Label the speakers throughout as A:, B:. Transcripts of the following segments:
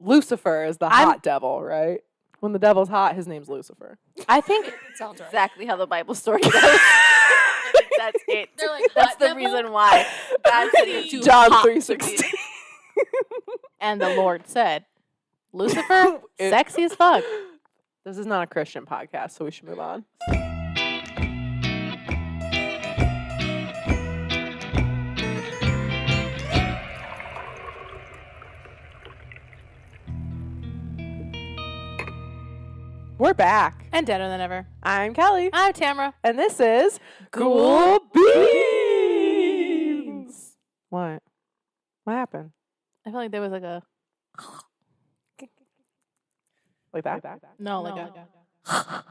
A: Lucifer is the hot devil, right? When the devil's hot, his name's Lucifer.
B: I think it
C: sounds right.
D: Exactly how the Bible story goes. That's it.
C: They're like,
D: That's the
C: devil?
D: reason why God said it too
A: John
D: hot
A: 3:16.
D: to be.
B: and the Lord said, Lucifer, sexy as fuck.
A: This is not a Christian podcast, so we should move on. We're back.
B: And deader than ever.
A: I'm Kelly.
B: I'm Tamara.
A: And this is Ghoul Beans. What? What happened?
B: I feel like there was like a...
A: Like that?
B: No, like a...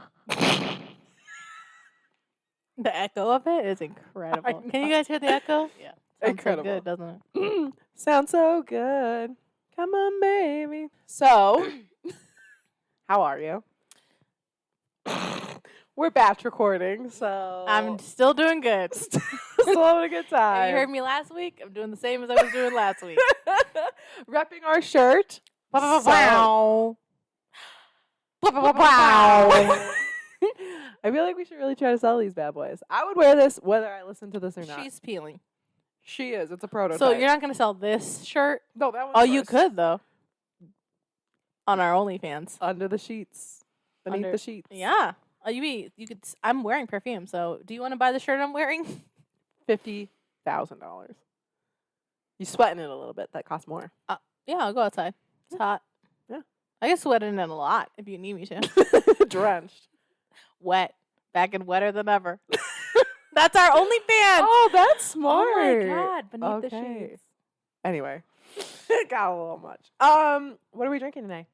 B: The echo of it is incredible. Can you guys hear the echo? Yeah. Sounds
A: Incredible.
B: So good, doesn't it?
A: Sounds so good. Come on, baby. So, how are you? We're batch recording, so...
B: I'm still doing good.
A: Still having a good time.
B: You heard me last week? I'm doing the same as I was doing last week.
A: Repping our shirt.
B: Wow.
A: I feel like we should really try to sell these bad boys. I would wear this whether I listen to this or not.
B: She's peeling.
A: She is. It's a prototype.
B: So you're not going to sell this shirt?
A: No, that one's
B: Oh, you
A: first.
B: could, though. On our OnlyFans.
A: Under the sheets. Beneath the sheets.
B: Yeah. You could. I'm wearing perfume, so do you want to buy the shirt I'm wearing?
A: $50,000. You sweating it a little bit. That costs more.
B: Yeah, I'll go outside. It's hot.
A: Yeah.
B: I get sweated in it a lot if you need me to.
A: Drenched.
B: Wet. Back and wetter than ever. That's our OnlyFans.
A: Oh, that's smart.
B: Oh my God. Beneath the sheets.
A: Anyway. Got a little much. What are we drinking today?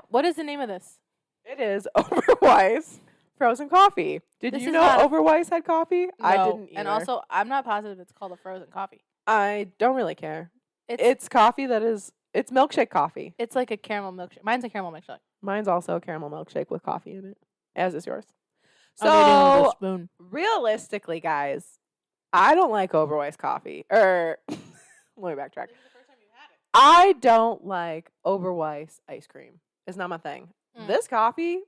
B: What is the name of this?
A: It is Overweiss frozen coffee. Did you know Overweiss had coffee?
B: No.
A: I didn't either.
B: And also, I'm not positive it's called a frozen coffee.
A: I don't really care. It's coffee it's milkshake coffee.
B: It's like a caramel milkshake. Mine's a caramel milkshake.
A: Mine's also a caramel milkshake with coffee in it, as is yours.
B: I'm eating with a
A: So,
B: spoon.
A: realistically, guys, I don't like Overweiss coffee. Let me backtrack. I don't like Overweiss ice cream. It's not my thing. This coffee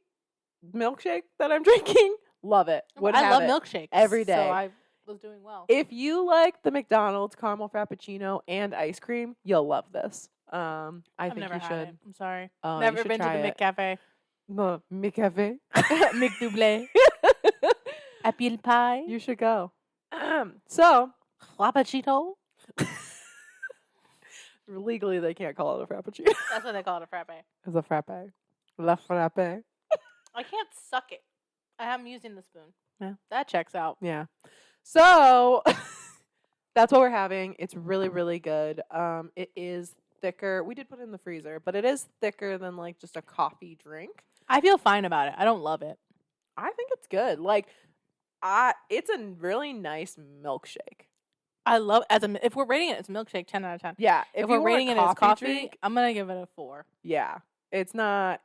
A: milkshake that I'm drinking, love it.
B: I love milkshakes
A: every day.
B: So I was doing well.
A: If you like the McDonald's caramel frappuccino and ice cream, you'll love this.
B: I've
A: think
B: never
A: you
B: had
A: should.
B: it. I'm sorry.
A: Oh,
B: Never
A: you should
B: been to
A: try
B: the
A: it.
B: McCafe.
A: No, McCafe.
B: McDouble. Apple pie.
A: You should go. So,
B: Frappuccino.
A: legally, they can't call it a frappuccino.
B: That's what they call it, a frappe.
A: It's a frappe. La frappe.
B: I can't suck it. I'm using the spoon.
A: Yeah.
B: That checks out.
A: Yeah. So, that's what we're having. It's really, really good. It is thicker. We did put it in the freezer, but it is thicker than like just a coffee drink.
B: I feel fine about it. I don't love it.
A: I think it's good. Like, it's a really nice milkshake.
B: I love if we're rating it as milkshake, 10 out of 10.
A: Yeah.
B: If we're rating it as coffee,
A: drink,
B: I'm gonna give it a 4.
A: yeah. It's not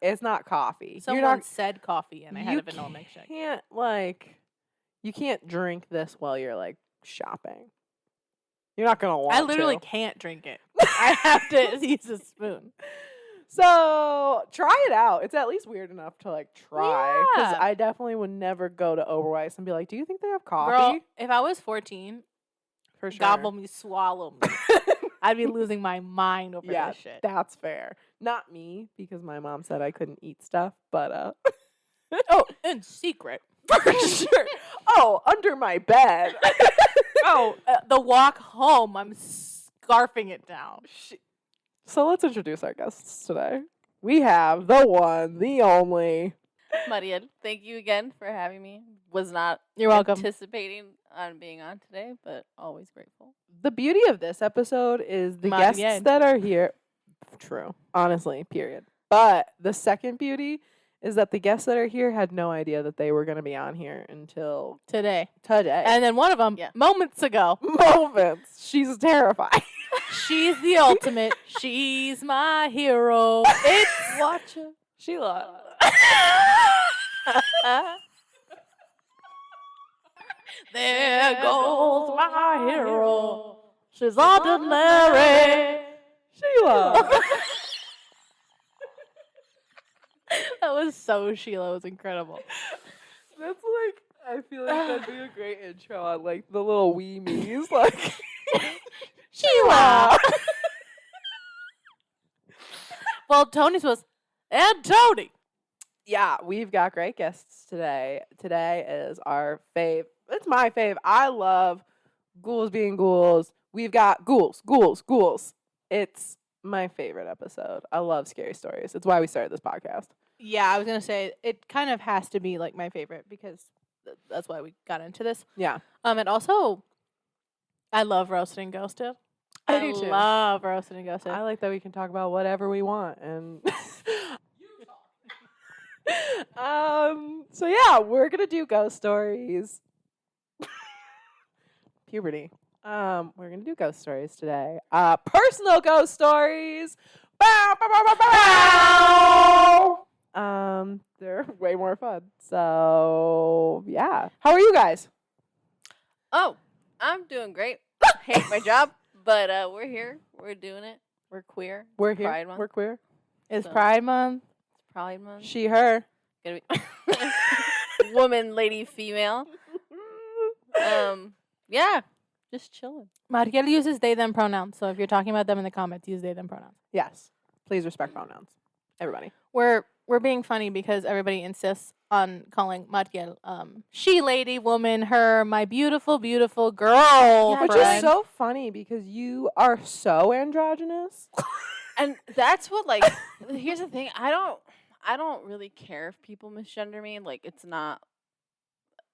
A: coffee.
B: Someone said coffee, and I had a vanilla milkshake.
A: You can't drink this while you're like shopping. You're not gonna want to.
B: I literally can't drink it. I have to use a spoon.
A: So try it out. It's at least weird enough to like try. Because
B: Yeah.
A: I definitely would never go to Overweiss and be like, "Do you think they have coffee?"
B: Girl, if I was 14,
A: for sure.
B: gobble me, swallow me. I'd be losing my mind over
A: Yeah,
B: this shit.
A: that's fair. Not me, because my mom said I couldn't eat stuff. But
B: Oh, in secret.
A: for sure. Oh, under my bed.
B: The walk home, I'm scarfing it down.
A: So let's introduce our guests today. We have the one, the only.
D: Mariel, thank you again for having me. Was not
B: You're welcome.
D: anticipating on being on today, but always grateful.
A: The beauty of this episode is the
B: Muy
A: guests
B: bien.
A: that are here. True. Honestly, period. But the second beauty is that the guests that are here had no idea that they were going to be on here until
B: Today.
A: today.
B: And then one of them, moments ago.
A: Moments. She's terrified.
B: She's the ultimate. She's my hero. It's
A: Watch her. Sheila.
B: There goes my hero. She's ordinary.
A: Sheila.
B: That was so Sheila. It was incredible.
A: That's like, I feel like that'd be a great intro on like the little wee me's, like
B: Sheila. Well, Tony's was, and Tony.
A: Yeah, we've got great guests today. Today is our fave. It's my fave. I love ghouls being ghouls. We've got ghouls. It's my favorite episode. I love scary stories. It's why we started this podcast.
B: Yeah, I was gonna say it kind of has to be like my favorite because that's why we got into this.
A: Yeah.
B: And also, I love roasted and ghosted.
A: I do too.
B: Love roasted and ghosted.
A: I like that we can talk about whatever we want and so yeah, we're gonna do ghost stories. Puberty. We're gonna do ghost stories today. Personal ghost stories. Bow, bow, bow, bow, bow. They're way more fun. So yeah. How are you guys?
D: Oh, I'm doing great. Hate my job, but we're here. We're doing it. We're queer.
A: We're
D: It's
A: here.
D: Pride Month.
A: We're queer.
B: It's
D: So-
B: Pride Month.
D: It's Pride Month.
A: She, her.
D: Gonna be woman, lady, female. Yeah, just chilling.
B: Mariel uses they them pronouns, so if you're talking about them in the comments, use they them pronouns.
A: Yes. Please respect pronouns. Everybody.
B: We're being funny because everybody insists on calling Mariel she, lady, woman, her, my beautiful, beautiful girl.
A: Which is so funny because you are so androgynous.
D: And that's what, like, here's the thing. I don't really care if people misgender me. Like, it's not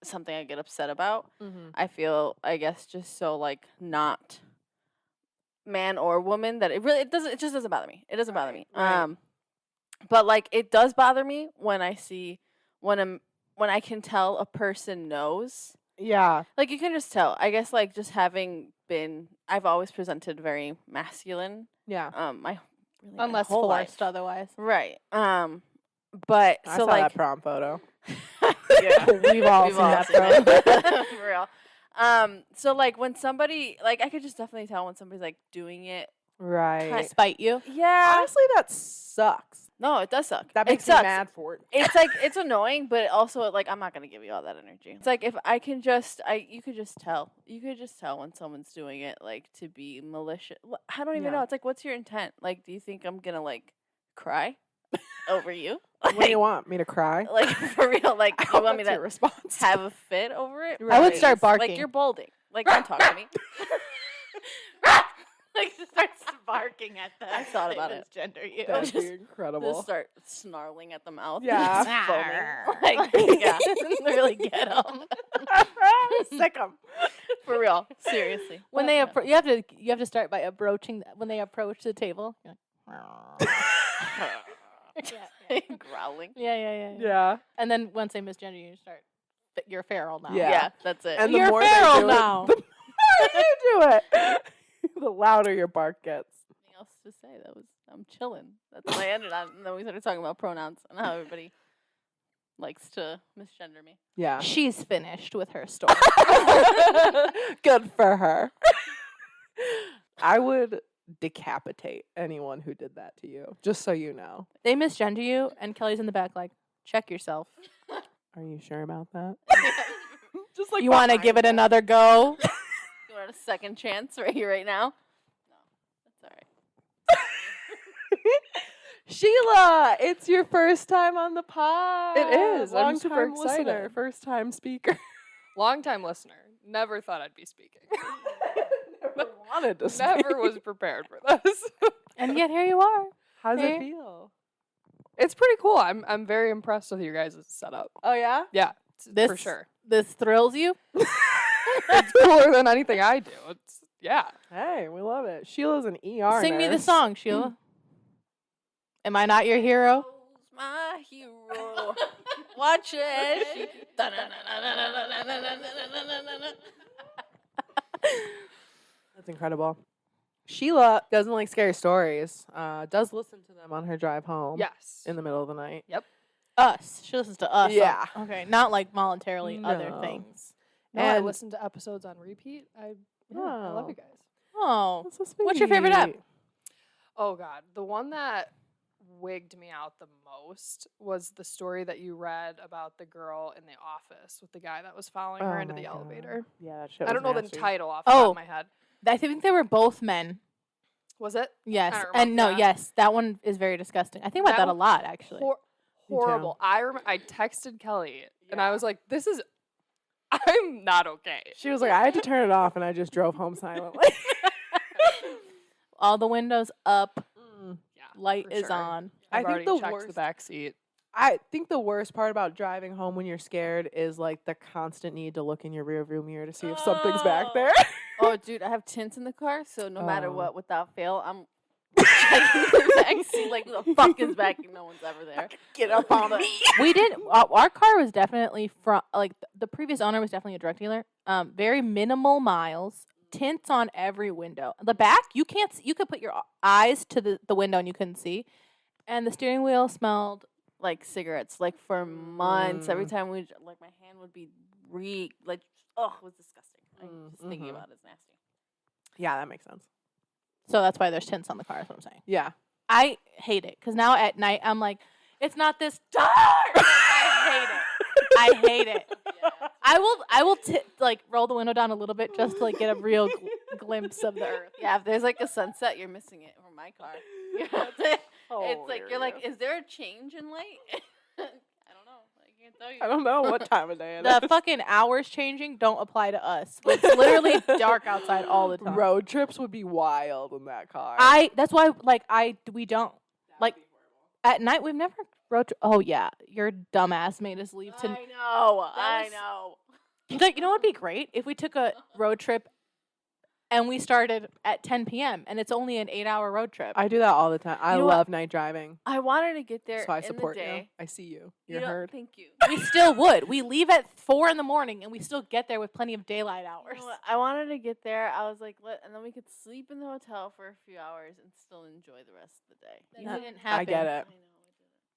D: something I get upset about. I feel, I guess, just so, like, not man or woman that it just doesn't bother me. It doesn't bother me.
A: Right.
D: But, like, it does bother me when I see, when I can tell a person knows.
A: Yeah.
D: Like, you can just tell. I guess, like, just having been, I've always presented very masculine.
A: Yeah.
D: My
B: Unless
D: whole
B: forced
D: life.
B: otherwise.
D: Right. But
A: I
D: so
A: saw
D: like
A: that prom photo.
D: yeah,
B: We've all seen that, bro.
D: it. For real. So like when somebody like I could just definitely tell when somebody's like doing it.
A: Right.
B: Spite you.
D: Yeah.
A: Honestly, that sucks.
D: No, it does suck.
A: That
D: It
A: makes me
D: sucks.
A: mad for it.
D: It's like it's annoying, but also like I'm not gonna give you all that energy. It's like if I can just you could just tell. You could just tell when someone's doing it like to be malicious. I don't even
A: Yeah.
D: know. It's like what's your intent? Like, do you think I'm gonna like cry over you?
A: What do you want? Me to cry?
D: Like for real? Like you want me
A: That's
D: to
A: your response?
D: have a fit over it?
B: I would
D: Please.
B: start barking.
D: Like you're balding. Like don't talk to me.
B: Like starts barking at them.
D: I thought about it.
B: Gender you.
A: That'd be
D: Just
A: incredible.
D: start snarling at the mouth.
A: Yeah.
D: Just foaming. Like yeah,
B: really get them.
A: Sick 'em.
D: for real. Seriously.
B: When
D: But,
B: they
D: yeah.
B: you have to start by approaching when they approach the table. You're like,
D: growling.
B: yeah.
A: Yeah.
B: And then once they misgender you, start. You're feral now.
A: Yeah.
D: Yeah, that's it.
A: And the
B: You're
A: more they
B: feral
A: do
B: now.
A: it, the more you do it, the louder your bark gets.
D: Nothing else to say. I'm chilling. That's what I ended on. And then we started talking about pronouns and how everybody likes to misgender me.
A: Yeah.
B: She's finished with her story.
A: Good for her. I would decapitate anyone who did that to you, just so you know.
B: They misgender you, and Kelly's in the back like, check yourself.
A: Are you sure about that? Just like
B: You want to
A: behind
B: give it
A: you.
B: another go?
D: You want a second chance right here, right now? No, that's all right.
A: Sheila, it's your first time on the pod.
C: It is. I'm super
A: Long-time listener,
C: excited.
A: first time speaker.
C: Long-time listener. Never thought I'd be speaking.
A: Never wanted to speak.
C: Never was prepared for this.
B: And yet here you are.
A: How's
B: Hey.
A: it feel?
C: It's pretty cool. I'm very impressed with your guys' setup.
A: Oh yeah.
C: Yeah,
B: This
C: for sure.
B: This thrills you?
C: It's cooler than anything I do. It's yeah.
A: Hey, we love it. Sheila's an ER.
B: Sing me the
A: nurse.
B: song, Sheila. Am I not your hero?
D: My hero. Watch it.
A: That's incredible. Sheila doesn't like scary stories. Does listen to them on her drive home.
C: Yes.
A: In the middle of the night.
B: Us. She listens to us.
A: Yeah.
B: Okay. Not like voluntarily other
A: No.
B: things.
C: No, I
A: And-
C: listen to episodes on repeat. I love
A: Oh.
C: you guys.
B: Oh.
A: That's so
B: What's your favorite app?
A: sweet.
C: Oh God, the one that wigged me out the most was the story that you read about the girl in the office with the guy that was following her into
A: my
C: the
A: God.
C: elevator.
A: Yeah, that shit
C: I
A: was
C: don't know
A: nasty.
C: the title off the top
B: Oh.
C: of my head.
B: I think they were both men.
C: Was it?
B: Yes.
C: don't
B: And
C: remember.
B: no,
C: Yeah.
B: yes. That one is very disgusting. I think about that a
C: one-
B: lot, actually.
C: Horrible. I texted Kelly and I was like, I'm not okay.
A: She was like, I had to turn it off, and I just drove home silently.
B: All the windows up.
C: Yeah,
B: Light
C: for
B: is
C: sure.
B: on.
A: I
C: I've
A: think
C: already
A: the
C: checked
A: worst-
C: the back seat.
A: I think the worst part about driving home when you're scared is like the constant need to look in your rearview mirror to see if something's back there.
D: Oh, dude, I have tints in the car, so no matter
A: Oh.
D: what, without fail, I'm checking the back seat like, who the fuck is back? And no one's ever there.
A: Get up on me.
B: We did. Our car was definitely from like the previous owner was definitely a drug dealer. Very minimal miles, tints on every window. The back, you can't. You could put your eyes to the window and you couldn't see, and the steering wheel smelled.
D: Like cigarettes, like for months. Every time my hand would be it was disgusting. Just thinking about it is nasty.
A: Yeah, that makes sense.
B: So that's why there's tints on the car. Is what I'm saying.
A: Yeah.
B: I hate it because now at night I'm like, it's not this dark. I hate it.
D: Yeah.
B: I will like roll the window down a little bit just to like get a real glimpse of the earth.
D: Yeah, if there's like a sunset, you're missing it from my car. It's like you're like, is there a change in light? I don't know. I can't tell you.
A: I don't know what time of day it is.
B: The fucking hours changing don't apply to us. It's literally dark outside all the time.
A: Road trips would be wild in that car.
B: That's why we don't like at night. We've never road. Oh yeah, your dumbass made us leave to.
D: I know.
B: You know what would be great if we took a road trip, and we started at 10 p.m. and it's only an 8-hour road trip.
A: I do that all the time. I
D: You know what?
A: love night driving.
D: I wanted to get there
A: So I
D: in
A: support
D: the day.
A: you. I see you.
D: You
A: You're
D: know,
A: heard.
D: thank you.
B: We still would. We leave at 4 in the morning and we still get there with plenty of daylight
D: You
B: hours.
D: know what? I wanted to get there. I was like, and then we could sleep in the hotel for a few hours and still enjoy the rest of the day.
B: That didn't
A: I
B: happen.
A: get
D: I
A: it.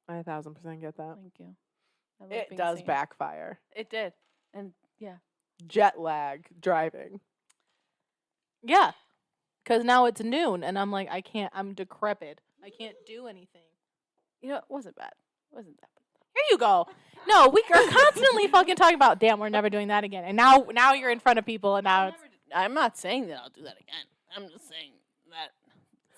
D: know,
A: I 1000% get that.
D: Thank you. I love
A: It
D: being
A: does
D: seen.
A: backfire.
D: It did, and yeah.
A: Jet lag driving.
B: Yeah. Because now it's noon and I'm like, I'm decrepit. I can't do anything.
D: You know, it wasn't bad. It wasn't that bad.
B: Here you go. No, we are constantly fucking talking about, damn, we're never doing that again. And now you're in front of people and now it's.
D: I'm not saying that I'll do that again. I'm just saying that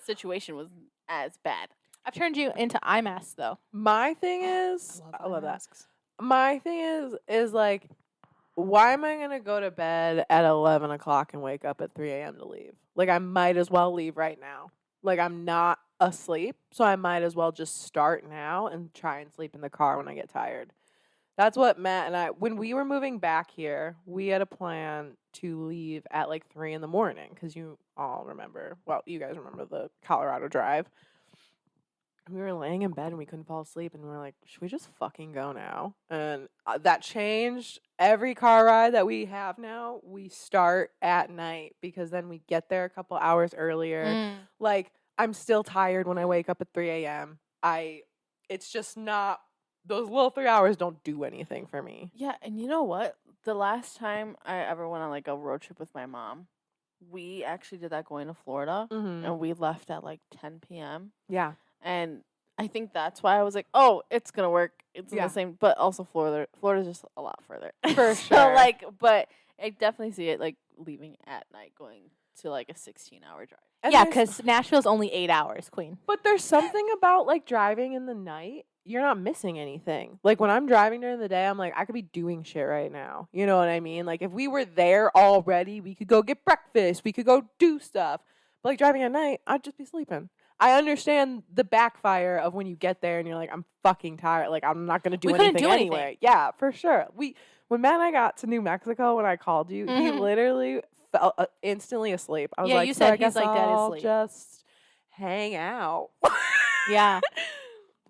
D: situation was as bad.
B: I've turned you into eye masks though.
A: My thing is, I love that.
C: masks.
A: My thing is like, why am I gonna go to bed at 11 o'clock and wake up at 3 a.m. to leave? Like, I might as well leave right now. Like, I'm not asleep, so I might as well just start now and try and sleep in the car when I get tired. That's what Matt and I, when we were moving back here, we had a plan to leave at like 3 in the morning because you all remember, well, you guys remember the Colorado drive. We were laying in bed and we couldn't fall asleep, and we were like, should we just fucking go now? And that changed. Every car ride that we have now, we start at night because then we get there a couple hours earlier. Like, I'm still tired when I wake up at 3 a.m. It's just not, those little 3 hours don't do anything for me.
D: Yeah, and you know what? The last time I ever went on like a road trip with my mom, we actually did that going to Florida,
A: Mm-hmm.
D: and we left at like 10 p.m.
A: Yeah.
D: And I think that's why I was like, oh, it's gonna work. It's in
A: Yeah.
D: the same, but also Florida's just a lot further.
A: For
D: So
A: sure.
D: like, but I definitely see it like leaving at night, going to like a 16-hour drive.
A: And
B: Yeah,
A: there's-
B: because Nashville's only 8 hours, Queen.
A: But there's something about like driving in the night. You're not missing anything. Like when I'm driving during the day, I'm like, I could be doing shit right now. You know what I mean? Like if we were there already, we could go get breakfast. We could go do stuff. But like driving at night, I'd just be sleeping. I understand the backfire of when you get there and you're like, I'm fucking tired. Like I'm not gonna do
B: We couldn't
A: anything
B: do
A: anyway.
B: anything.
A: Yeah, for sure. When Matt and I got to New Mexico, when I called you, he
B: Mhm.
A: literally fell instantly asleep. I was
B: Yeah,
A: like,
B: you
A: so
B: said
A: I
B: he's,
A: guess
B: like, dead
A: I'll
B: asleep.
A: just hang out.
B: Yeah.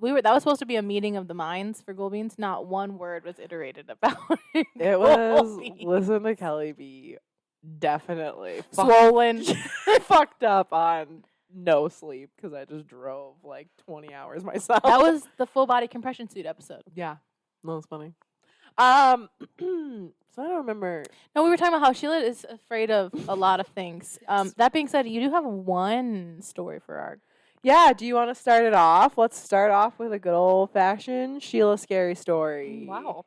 B: That was supposed to be a meeting of the minds for Ghoulbeans. Not one word was iterated about it.
A: It was
B: Ghoulbeans.
A: listen to Kelly be definitely
B: Swollen.
A: fucked up on no sleep because I just drove like 20 hours myself.
B: That was the full body compression suit episode.
A: yeah, that was funny. So I don't remember.
B: No, we were talking about how Sheila is afraid of a lot of things. That being said, you do have one story for our
A: Yeah, do you want to start it off? Let's start off with a good old-fashioned Sheila scary story.
C: Wow.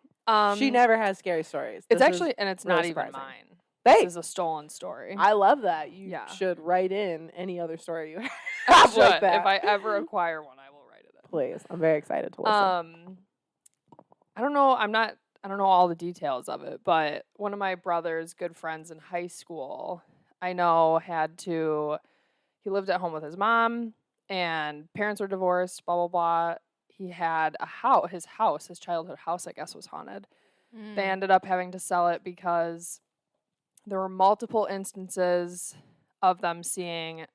A: She never has scary stories.
C: It's
A: This
C: actually,
A: is
C: and it's
A: really
C: not even
A: surprising.
C: mine.
A: Hey,
C: This is a stolen story.
A: I love that. You
C: Yeah.
A: should write in any other story you
C: I
A: have
C: should.
A: like that.
C: If I ever acquire one, I will write it in.
A: Please, I'm very excited to listen.
C: I don't know. I don't know all the details of it, but one of my brother's good friends in high school, I know he lived at home with his mom and parents were divorced, blah, blah, blah. He had a house, his childhood house, I guess, was haunted. They ended up having to sell it because there were multiple instances of them seeing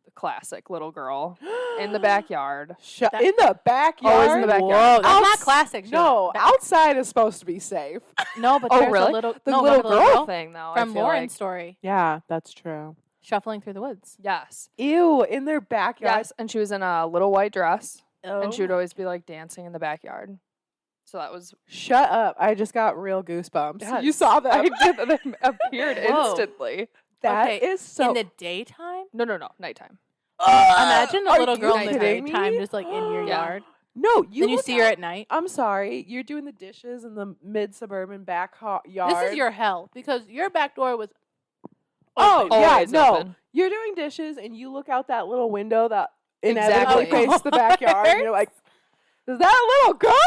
C: the classic little girl in the backyard.
A: In the backyard?
C: Always in the backyard.
B: Whoa, that's not
A: Outs-
B: classic. Sheila.
A: No, outside is supposed to be safe.
B: No, but
C: Oh,
B: there's
C: really?
B: a little
C: The
B: no,
C: little
B: remember
C: girl thing, though.
B: from
C: I feel
B: Lauren's
C: like.
B: story,
A: Yeah, that's true.
B: shuffling through the woods.
C: Yes.
A: Ew, in their backyard.
C: Yes. And she was in a little white dress, and she would
B: Oh.
C: always be like dancing in the backyard. So that was.
A: Shut up. I just got real goosebumps. You
C: Yes,
A: saw that?
C: I did. They appeared
B: Whoa.
C: instantly.
A: That
B: Okay,
A: is so.
B: in the daytime.
C: No, nighttime.
B: Imagine a
A: Are
B: little
A: you
B: girl in the
A: kidding
B: daytime
A: me?
B: just like in your
C: Yeah.
B: yard.
A: No,
B: Then you
A: look
B: see her
A: out-
B: at night.
A: I'm sorry. You're doing the dishes in the mid-suburban back yard.
B: This is your hell because your back door was.
A: Oh,
B: open.
A: yeah,
C: Always
A: no.
C: open.
A: You're doing dishes and you look out that little window that inevitably
C: Exactly.
A: faces the backyard and you're like, is that a little girl?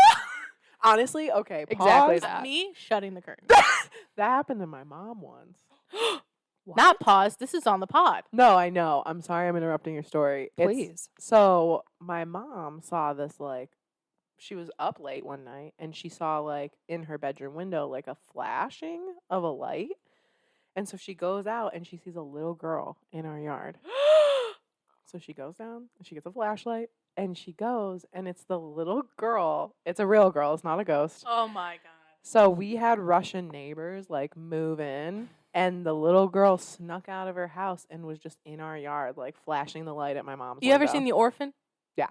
A: Honestly, okay,
C: Exactly
A: pause.
C: that.
B: Me shutting the curtain.
A: That happened to my mom once.
B: Not pause. This is on the pod.
A: No, I know. I'm sorry I'm interrupting your story.
C: Please.
A: So my mom saw this, like, she was up late one night and she saw, like, in her bedroom window, like, a flashing of a light. And so she goes out and she sees a little girl in our yard. So she goes down and she gets a flashlight and she goes and it's the little girl. It's a real girl. It's not a ghost.
B: Oh my god.
A: So we had Russian neighbors, like, move in. And the little girl snuck out of her house and was just in our yard, like, flashing the light at my mom's
B: You ever
A: window.
B: seen The Orphan?
A: Yeah,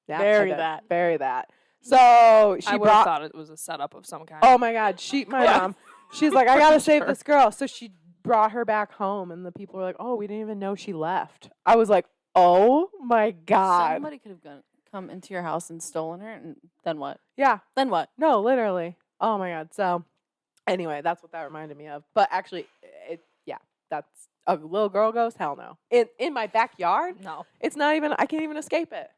B: Bury
A: I did.
B: that.
A: Bury that. So she
C: I would have
A: brought.
C: thought it was a setup of some kind.
A: Oh my God, my
C: Yeah.
A: mom. She's like, I gotta save
C: Sure.
A: this girl. So she brought her back home, and the people were like, oh, we didn't even know she left. I was like, oh my God.
D: Somebody could have come into your house and stolen her, and then what?
A: Yeah.
D: Then what?
A: No, literally. Oh my God. So anyway, that's what that reminded me of. But actually, that's a little girl ghost. Hell no. In my backyard.
C: No.
A: It's not even. I can't even escape it.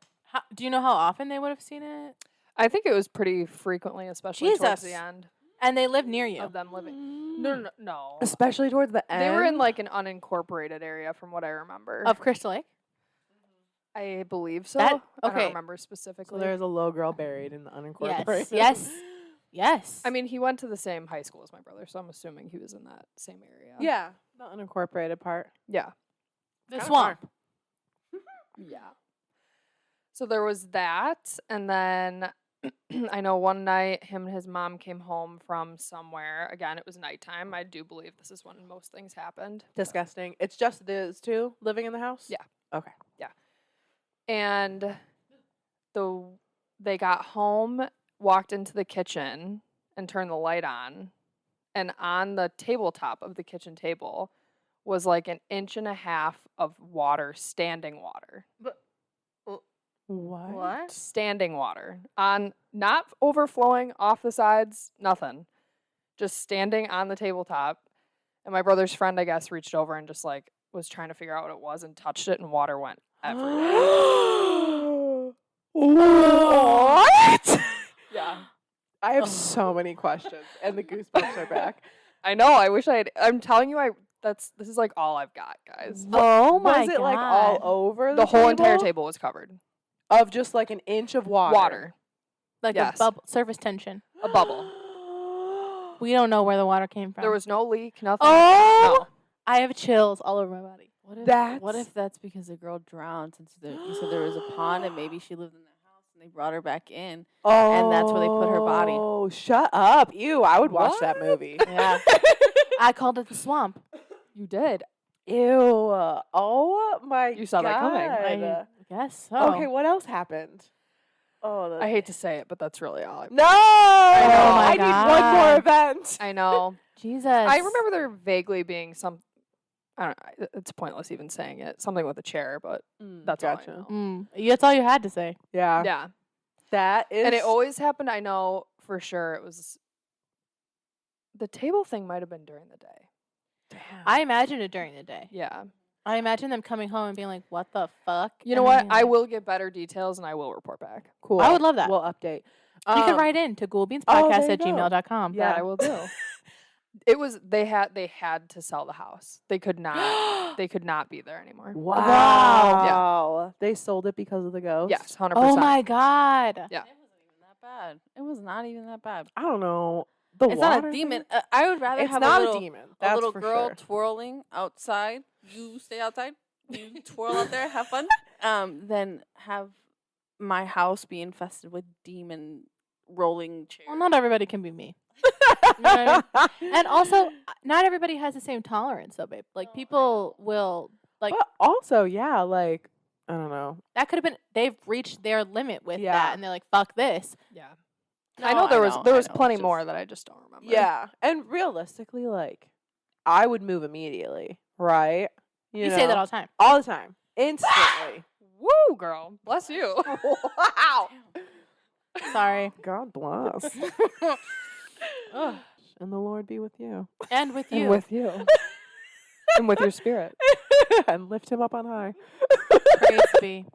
B: Do you know how often they would have seen it?
C: I think it was pretty frequently, especially towards the
B: Jesus.
C: end
B: And they live near you.
C: of them living. No.
A: Especially towards the end.
C: They were in like an unincorporated area, from what I remember.
B: Of Crystal Lake?
C: I believe so.
B: That-
C: I
B: okay.
C: don't remember
A: So
C: specifically.
A: there's a little girl buried in the unincorporated.
B: Yes. Yes.
C: I mean, he went to the same high school as my brother, so I'm assuming he was in that same area.
A: Yeah, the unincorporated part.
C: Yeah.
B: the
A: kinda
B: swamp.
C: Yeah. So there was that, and then I know one night him and his mom came home from somewhere. Again, it was nighttime. I do believe this is when most things happened.
A: Disgusting. It's just those two living in the house?
C: Yeah.
A: Okay.
C: And they got home, walked into the kitchen, and turned the light on. And on the tabletop of the kitchen table was like 1.5 inches of water, standing water.
A: What?
C: Standing water. On, not overflowing off the sides, nothing. Just standing on the tabletop. And my brother's friend, I guess, reached over and just like was trying to figure out what it was and touched it, and water went everywhere.
A: What?
C: Yeah.
A: I have so many questions, and the goosebumps are back.
C: I know. I wish I had. I'm telling you, this is like all I've got, guys.
B: Oh my
A: Was
B: god.
A: it like all over
C: The whole entire table was covered.
A: of just like an inch of water?
C: Water.
B: Like
C: Yes.
B: a bubble, surface tension.
C: A bubble.
B: We don't know where the water came from.
C: There was no leak, nothing.
B: Oh!
C: No.
B: I have chills all over my body.
D: What if
A: That's-
D: that's because the girl drowned since you said there was a pond and maybe she lived in the house and they brought her back in?
A: Oh,
D: And that's where they put her body.
A: Oh, shut up. Ew, I would watch that
C: What?
A: movie.
B: Yeah. I called it the swamp.
C: You did.
A: Ew. Oh my god.
C: You saw that coming.
B: I guess so.
A: Okay, what else happened? Oh,
C: I hate to say it, but that's really all.
A: No!
C: know.
A: I need one more
B: God.
A: event.
C: I know.
B: Jesus.
C: I remember there vaguely being I don't know. It's pointless even saying it. Something with a chair, but that's
A: Gotcha.
C: all I know.
B: That's all you had to say.
A: Yeah.
C: Yeah.
A: That is.
C: And it always happened, I know for sure, it was the table thing might have been during the day.
A: Damn.
B: I imagined it during the day.
C: Yeah.
B: I imagine them coming home and being like, "What the fuck?"
C: You know
B: And then
C: what?
B: being
C: I
B: like-
C: will get better details and I will report back.
A: Cool.
B: I would love that.
A: We'll update.
B: You can write in to ghoulebeanspodcast
A: there you
B: at
A: go.
B: gmail.com.
A: Yeah.
C: That I will do. It was they had to sell the house. They could not be there anymore.
A: Wow. They sold it because of the ghost?
C: Yes, 100%.
B: Oh my god.
C: Yeah.
D: It wasn't even that bad. It was not even that bad.
A: I don't know. The
D: It's not
A: water
D: a
A: thing?
D: demon. I would rather
A: It's
D: have
A: not
D: a little,
A: demon. That's
D: little
A: for
D: girl
A: sure.
D: twirling outside. You stay outside. You twirl out there, have fun. Than have my house be infested with demon rolling chairs.
B: Well, not everybody can be me. You know what I mean? And also, not everybody has the same tolerance, though, babe. Like, people will, like,
A: But also, yeah, like, I don't know.
B: that could have been, they've reached their limit with
A: Yeah.
B: that, and they're like, fuck this.
C: Yeah.
D: No,
C: I know there was
D: I know,
C: plenty
D: it's
C: more
D: just-
C: that I just don't remember.
A: Yeah. And realistically, like, I would move immediately, right?
B: You say that all the time.
A: all the time. Instantly.
C: Woo, girl. Bless you.
A: Wow.
B: Sorry.
A: God bless. And the Lord be with you.
B: And with you.
C: And with you. And with your spirit.
A: And lift him up on high.
B: Praise be.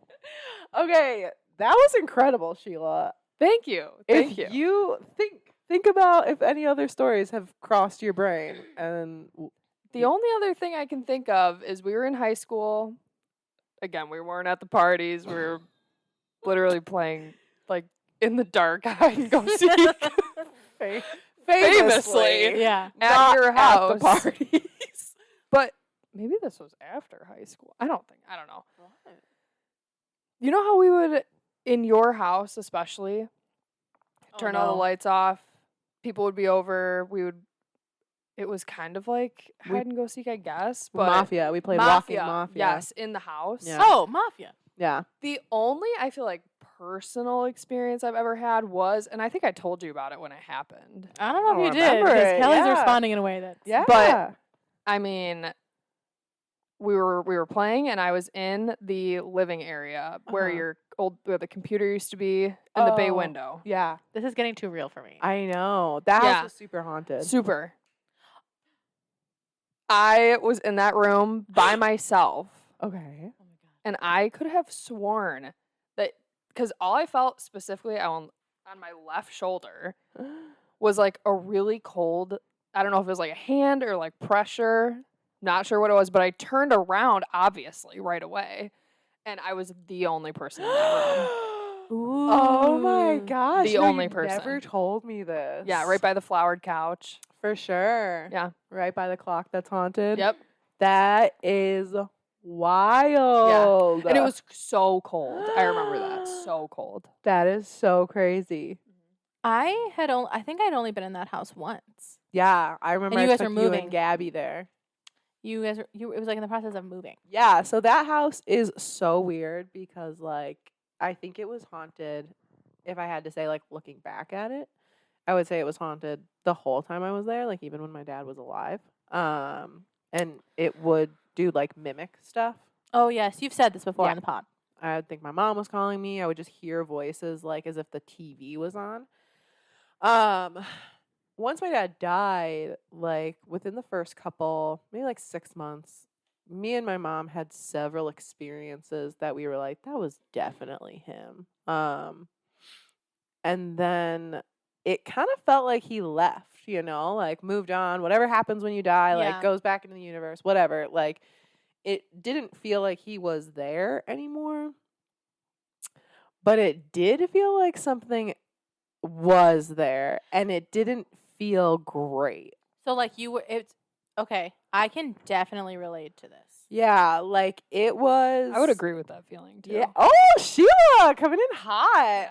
A: Okay, that was incredible, Sheila.
C: Thank you. Thank
A: if
C: you.
A: think about if any other stories have crossed your brain, and
C: The only other thing I can think of is we were in high school. Again, we weren't at the parties. We were literally playing like in the dark hide and go seek
A: famously
B: Yeah.
C: at
A: not
C: your
A: at
C: house.
A: the parties.
C: But maybe this was after high school. I don't know. You know how we would in your house especially turn all the
A: no.
C: lights off. People would be over. It was kind of like
A: We-
C: hide and go seek, I guess. But
A: Mafia. We played
C: Mafia,
A: Walking Mafia.
C: yes, in the house.
A: Yeah.
B: Oh, Mafia.
A: Yeah.
C: The only, I feel like, personal experience I've ever had was, and I think I told you about it when it happened.
B: I don't know
A: I
B: if you
A: don't
B: did,
A: remember
B: because
A: it,
B: Kelly's
A: yeah.
B: responding in a way that's...
A: Yeah.
C: But- I mean, we were playing, and I was in the living area where where the computer used to be in the bay
A: Oh.
C: window.
A: yeah.
B: This is getting too real for me.
A: I know. That
C: Yeah.
A: house was super haunted.
C: Super. I was in that room by myself.
A: Okay.
C: And I could have sworn that, because all I felt specifically on my left shoulder was like a really cold, I don't know if it was like a hand or like pressure, not sure what it was, but I turned around obviously right away. And I was the only person in that room.
A: Oh my gosh.
C: The
A: no,
C: only
A: you
C: person.
A: never told me this.
C: Yeah, right by the flowered couch.
A: For sure.
C: Yeah.
A: Right by the clock that's haunted.
C: Yep.
A: That is wild.
C: And it was so cold. I remember that. So cold.
A: That is so crazy.
B: I think I'd only been in that house once.
A: Yeah, I remember
B: you
A: I
B: guys
A: took
B: were
A: you
B: moving.
A: and Gabby there.
B: You guys, it was like in the process of moving.
A: Yeah, so that house is so weird because, like, I think it was haunted. If I had to say, like, looking back at it, I would say it was haunted the whole time I was there, like, even when my dad was alive. And it would do, like, mimic stuff.
B: Oh, yes. You've said this before
A: Yeah.
B: on the pod.
A: I would think my mom was calling me. I would just hear voices, like, as if the TV was on. Once my dad died, like, within the first couple, maybe, like, 6 months, me and my mom had several experiences that we were like, that was definitely him. And then it kind of felt like he left, like moved on. Whatever happens when you die, like
B: Yeah.
A: goes back into the universe, whatever. Like, it didn't feel like he was there anymore. But it did feel like something was there, and it didn't feel great.
B: So, like, it's, okay, I can definitely relate to this.
A: Yeah, like it was.
C: I would agree with that feeling too.
A: Yeah. Oh, Sheila coming in hot.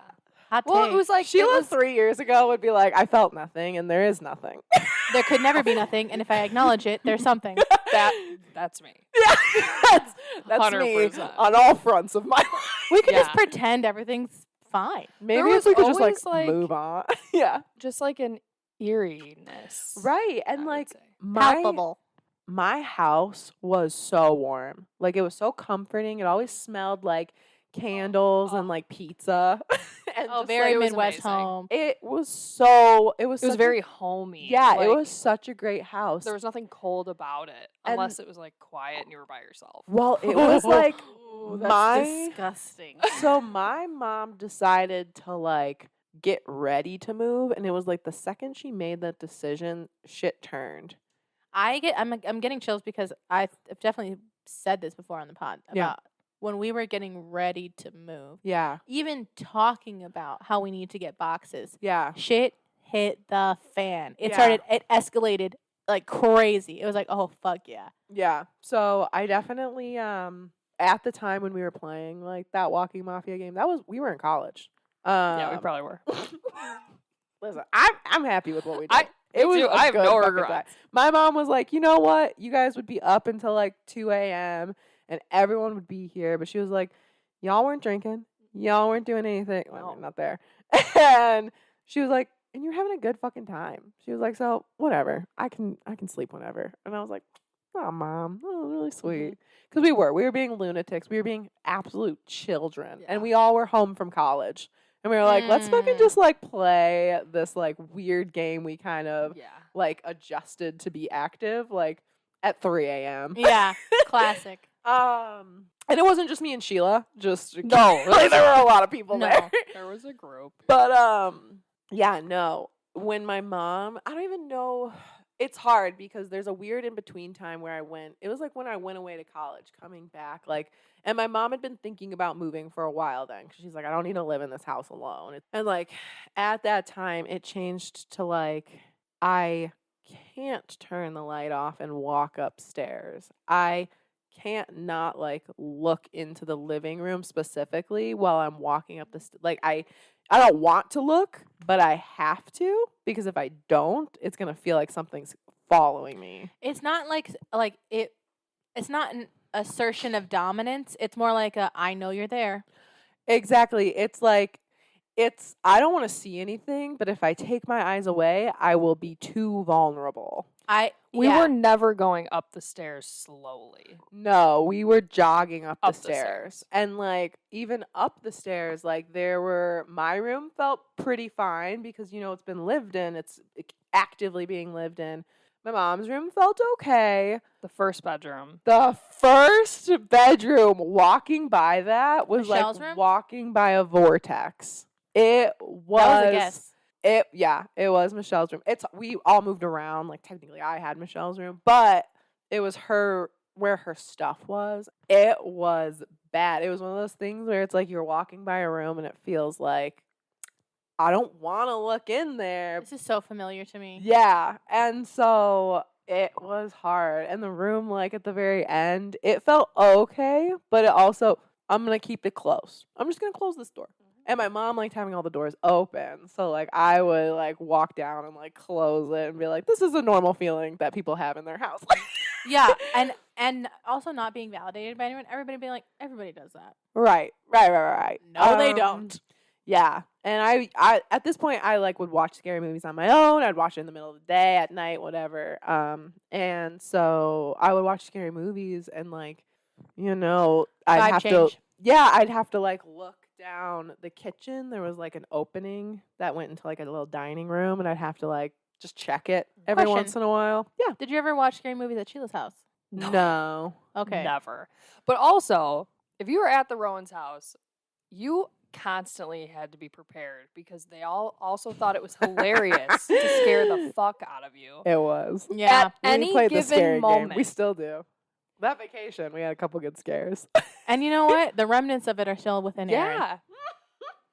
B: Hot
C: Well,
B: take.
C: it was like
A: Sheila 3 years ago would be like, I felt nothing, and there is nothing.
B: There could never be nothing, and if I acknowledge it, there's something.
C: That's me.
A: Yeah, that's me
C: 100%.
A: on all fronts of my life.
B: We could just
C: Yeah.
B: pretend everything's fine.
A: Maybe
C: was
A: if we could just
C: always, like-
A: move on. Yeah,
C: Just like an eeriness.
A: right.
C: I
A: And
C: would
A: like
C: say.
A: my
B: Palpable.
A: my house was so warm. Like, it was so comforting. It always smelled like candles and like pizza. And
B: Oh,
A: just,
B: very
C: it was
B: Midwest
C: amazing.
B: home.
A: it was so it was
C: It was
A: such
C: very
A: a,
C: homey.
A: yeah, it
C: like,
A: was such a great house.
C: There was nothing cold about it,
A: And-
C: unless it was like quiet and you were by yourself.
A: Well, it was like
D: Ooh, that's
A: my
D: disgusting.
A: so my mom decided to like get ready to move, and it was like the second she made that decision, shit turned.
B: I'm getting chills because I've definitely said this before on the pod
A: Yeah.
B: about when we were getting ready to move.
A: Yeah.
B: Even talking about how we need to get boxes.
A: Yeah.
B: Shit hit the fan. It
A: Yeah.
B: it escalated like crazy. It was like, oh fuck yeah.
A: Yeah. So I definitely at the time when we were playing like that Walking Mafia game, we were in college.
C: Yeah, we probably were.
A: Listen, I'm happy with what we did.
C: Me too.
A: a
C: I have
A: good
C: no
A: fucking
C: regrets.
A: time. My mom was like, you know what? You guys would be up until like 2 a.m. and everyone would be here. But she was like, y'all weren't drinking. Y'all weren't doing anything. Well, I mean,
C: No.
A: not there. And she was like, and you're having a good fucking time. She was like, so whatever. I can sleep whenever. And I was like, oh, Mom, oh, really sweet. Because we were being lunatics. We were being absolute children.
C: Yeah.
A: And we all were home from college. And we were like, let's fucking just like play this like weird game we kind of
C: Yeah.
A: like adjusted to be active like at 3 a.m.
B: Yeah. Classic.
A: And it wasn't just me and Sheila, just
C: No,
A: like, there were a lot of people
B: No.
A: there.
C: There was a group.
A: But yeah, no. When my mom, I don't even know, it's hard because there's a weird in between time where it was like when I went away to college, coming back, like, and my mom had been thinking about moving for a while then because she's like, I don't need to live in this house alone. And like at that time, it changed to like, I can't turn the light off and walk upstairs. I can't not like look into the living room specifically while I'm walking up like I don't want to look, but I have to because if I don't, it's gonna feel like something's following me.
B: It's not like it's not an assertion of dominance. It's more like I know you're there.
A: Exactly. It's like I don't want to see anything, but if I take my eyes away, I will be too vulnerable.
C: We
B: yeah.
C: were never going up the stairs slowly.
A: No, we were jogging up the
C: Up the
A: stairs.
C: stairs.
A: And like even up the stairs, like my room felt pretty fine because it's been lived in, it's actively being lived in. My mom's room felt okay.
C: The first bedroom.
A: The first bedroom, walking by that was
B: Michelle's
A: like
B: room?
A: walking by a vortex. It was
B: That was a guess.
A: It was Michelle's room. We all moved around. Like technically I had Michelle's room, but it was where her stuff was. It was bad. It was one of those things where it's like you're walking by a room and it feels like I don't want to look in there.
B: This is so familiar to me.
A: Yeah. And so it was hard. And the room, like at the very end, it felt okay, but it also, I'm going to keep it closed. I'm just going to close this door. And my mom liked having all the doors open. So like I would like walk down and like close it and be like, this is a normal feeling that people have in their house.
B: Yeah, and also not being validated by anyone. Everybody being like, everybody does that.
A: Right.
B: No, they don't.
A: Yeah. And I at this point I like would watch scary movies on my own. I'd watch it in the middle of the day, at night, whatever. And so I would watch scary movies and like, I'd have to like look down the kitchen. There was like an opening that went into like a little dining room and I'd have to like just check it every
B: Question.
A: once in a while. Yeah.
B: Did you ever watch scary movies at Sheila's house?
A: No.
B: Okay.
C: Never. But also, if you were at the Rowan's house, you constantly had to be prepared because they all also thought it was hilarious to scare the fuck out of you.
A: It was.
B: Yeah.
C: At any
A: we played the
C: given
A: scary
C: moment.
A: game. We still do. That vacation, we had a couple good scares.
B: And you know what? The remnants of it are still within Erin.
C: Yeah.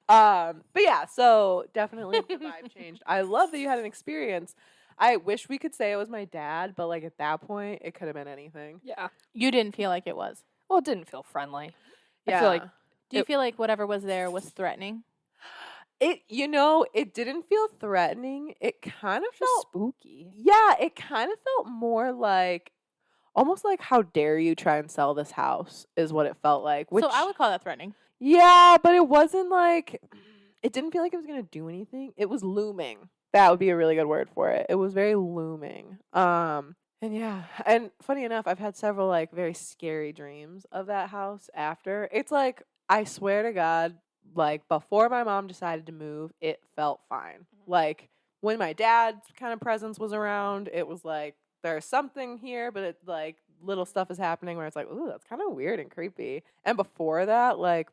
A: But yeah, so definitely the vibe changed. I love that you had an experience. I wish we could say it was my dad, but like at that point, it could have been anything.
C: Yeah.
B: You didn't feel like it was.
C: Well, it didn't feel friendly.
A: Yeah.
C: I feel like
B: Do you feel like whatever was there was threatening?
A: it didn't feel threatening. It kind of felt
C: spooky.
A: Yeah, it kind of felt more like almost like how dare you try and sell this house is what it felt like. Which
B: So I would call that threatening.
A: yeah, but it wasn't like it didn't feel like it was gonna do anything. It was looming. That would be a really good word for it. It was very looming. And yeah, and funny enough, I've had several like very scary dreams of that house after. It's like, I swear to God, like before my mom decided to move, it felt fine. Like when my dad's kind of presence was around, it was like there's something here, but it's like little stuff is happening where it's like, ooh, that's kind of weird and creepy. And before that, like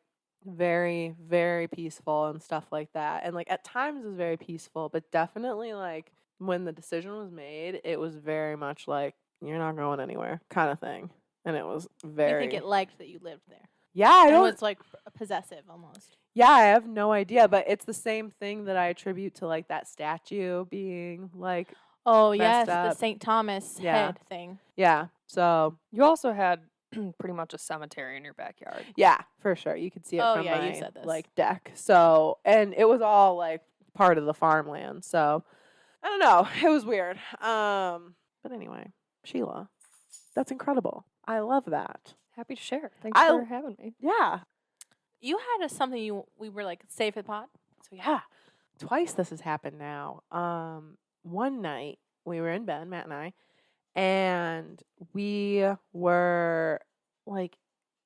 A: very, very peaceful and stuff like that. And like at times it was very peaceful, but definitely like when the decision was made, it was very much like, you're not going anywhere kind of thing. And it was very.
B: You think it liked that you lived there?
A: Yeah, I
B: It
A: don't.
B: was like possessive almost.
A: Yeah, I have no idea, but it's the same thing that I attribute to like that statue being like,
B: Oh
A: messed
B: yes, the
A: up.
B: St. Thomas
A: Yeah.
B: head thing.
A: yeah. So
C: You also had pretty much a cemetery in your backyard.
A: yeah, for sure, you could see it
B: Oh,
A: from
B: yeah,
A: my
B: you said this.
A: like deck. So and it was all like part of the farmland. So I don't know, it was weird. But anyway, Sheila, that's incredible. I love that.
C: Happy to share. Thanks
A: I-
C: for having me.
A: Yeah.
B: You had something we were like save for the pod.
A: So yeah, twice this has happened now. One night we were in bed, Matt and I, and we were like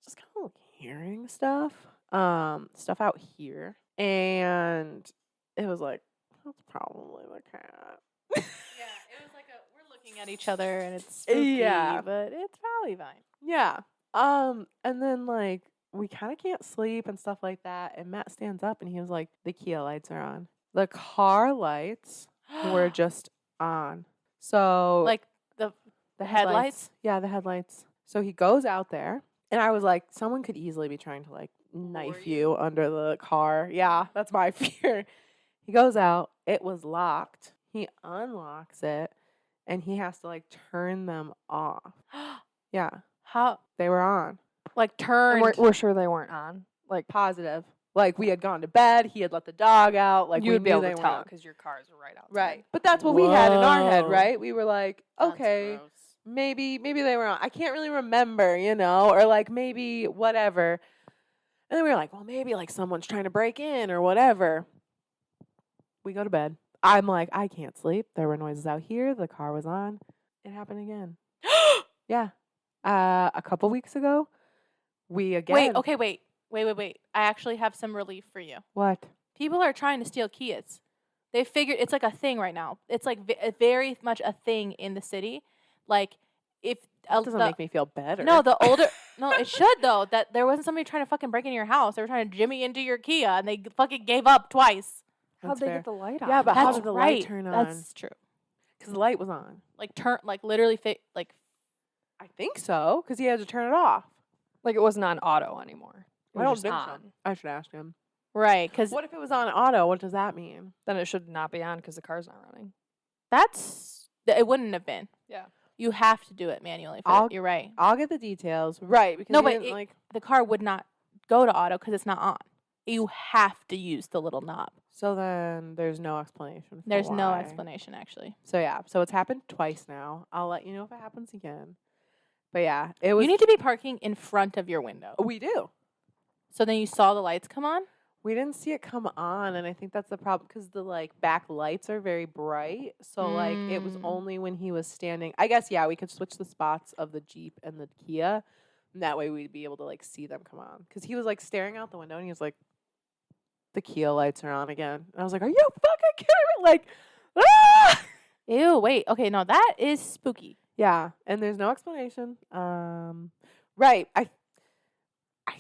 A: just kind of like hearing stuff out here, and it was like, that's probably the cat.
B: Yeah, it was like we're looking at each other and it's spooky,
A: Yeah.
B: but it's probably fine.
A: Yeah. And then like we kind of can't sleep and stuff like that. And Matt stands up and he was like, the Kia lights are on. The car lights were just on. So
B: like the headlights?
A: Yeah, the headlights. So he goes out there and I was like, someone could easily be trying to like knife you under the car. Yeah, that's my fear. He goes out. It was locked. He unlocks it and he has to like turn them off. Yeah,
B: How
A: they were on.
B: like
C: And
B: turned?
C: we're sure they weren't on. Like
A: Positive. Like we had gone to bed. He had let the dog out. Like
C: you
A: we
C: would be
A: knew
C: able
A: they
C: to
A: were
C: tell
A: on.
C: because your cars are right outside.
A: Right. But that's what we had in our head,
B: Whoa.
A: right? We were like,
D: That's
A: okay,
D: gross.
A: maybe they were on. I can't really remember, or like maybe whatever. And then we were like, well, maybe like someone's trying to break in or whatever. We go to bed. I'm like, I can't sleep. There were noises out here. The car was on. It happened again. Yeah. A couple weeks ago, we again.
B: Wait. I actually have some relief for you.
A: What?
B: People are trying to steal Kias. They figured it's like a thing right now. It's like very much a thing in the city. Like if
A: That doesn't make me feel better.
B: no, the older no, it should though. That there wasn't somebody trying to fucking break into your house. They were trying to jimmy into your Kia, and they fucking gave up twice.
C: How'd
A: That's
C: they
A: fair.
C: get the light on?
A: Yeah, but how
B: That's
A: did the
B: right.
A: light turn on?
B: That's true.
A: Because the light was on.
B: Like literally like
A: I think so, because he had to turn it off.
C: like it wasn't on auto anymore. It
A: I
C: was
A: don't
C: just
A: think
C: on.
A: so. I should ask him.
B: right because
A: What if it was on auto? What does that mean?
C: Then it should not be on because the car's not running.
B: it wouldn't have been.
C: Yeah.
B: You have to do it manually. You're right.
A: I'll get the details. Right. Because
B: No,
A: he
B: but
A: didn't, like.
B: The car would not go to auto because it's not on. You have to use the little knob.
A: So then there's no explanation. For
B: There's no
A: why.
B: explanation actually.
A: So yeah. So it's happened twice now. I'll let you know if it happens again. But yeah, it was.
B: You need to be parking in front of your window.
A: We do.
B: So then you saw the lights come on?
A: We didn't see it come on, and I think that's the problem because the like back lights are very bright. So like it was
B: Mm.
A: only when he was standing. I guess yeah, we could switch the spots of the Jeep and the Kia, and that way we'd be able to like see them come on. Because he was like staring out the window, and he was like, "The Kia lights are on again." And I was like, "Are you fucking kidding me?" Like, ah!
B: Ew, wait. Okay, no, that is spooky.
A: Yeah, and there's no explanation. Right. I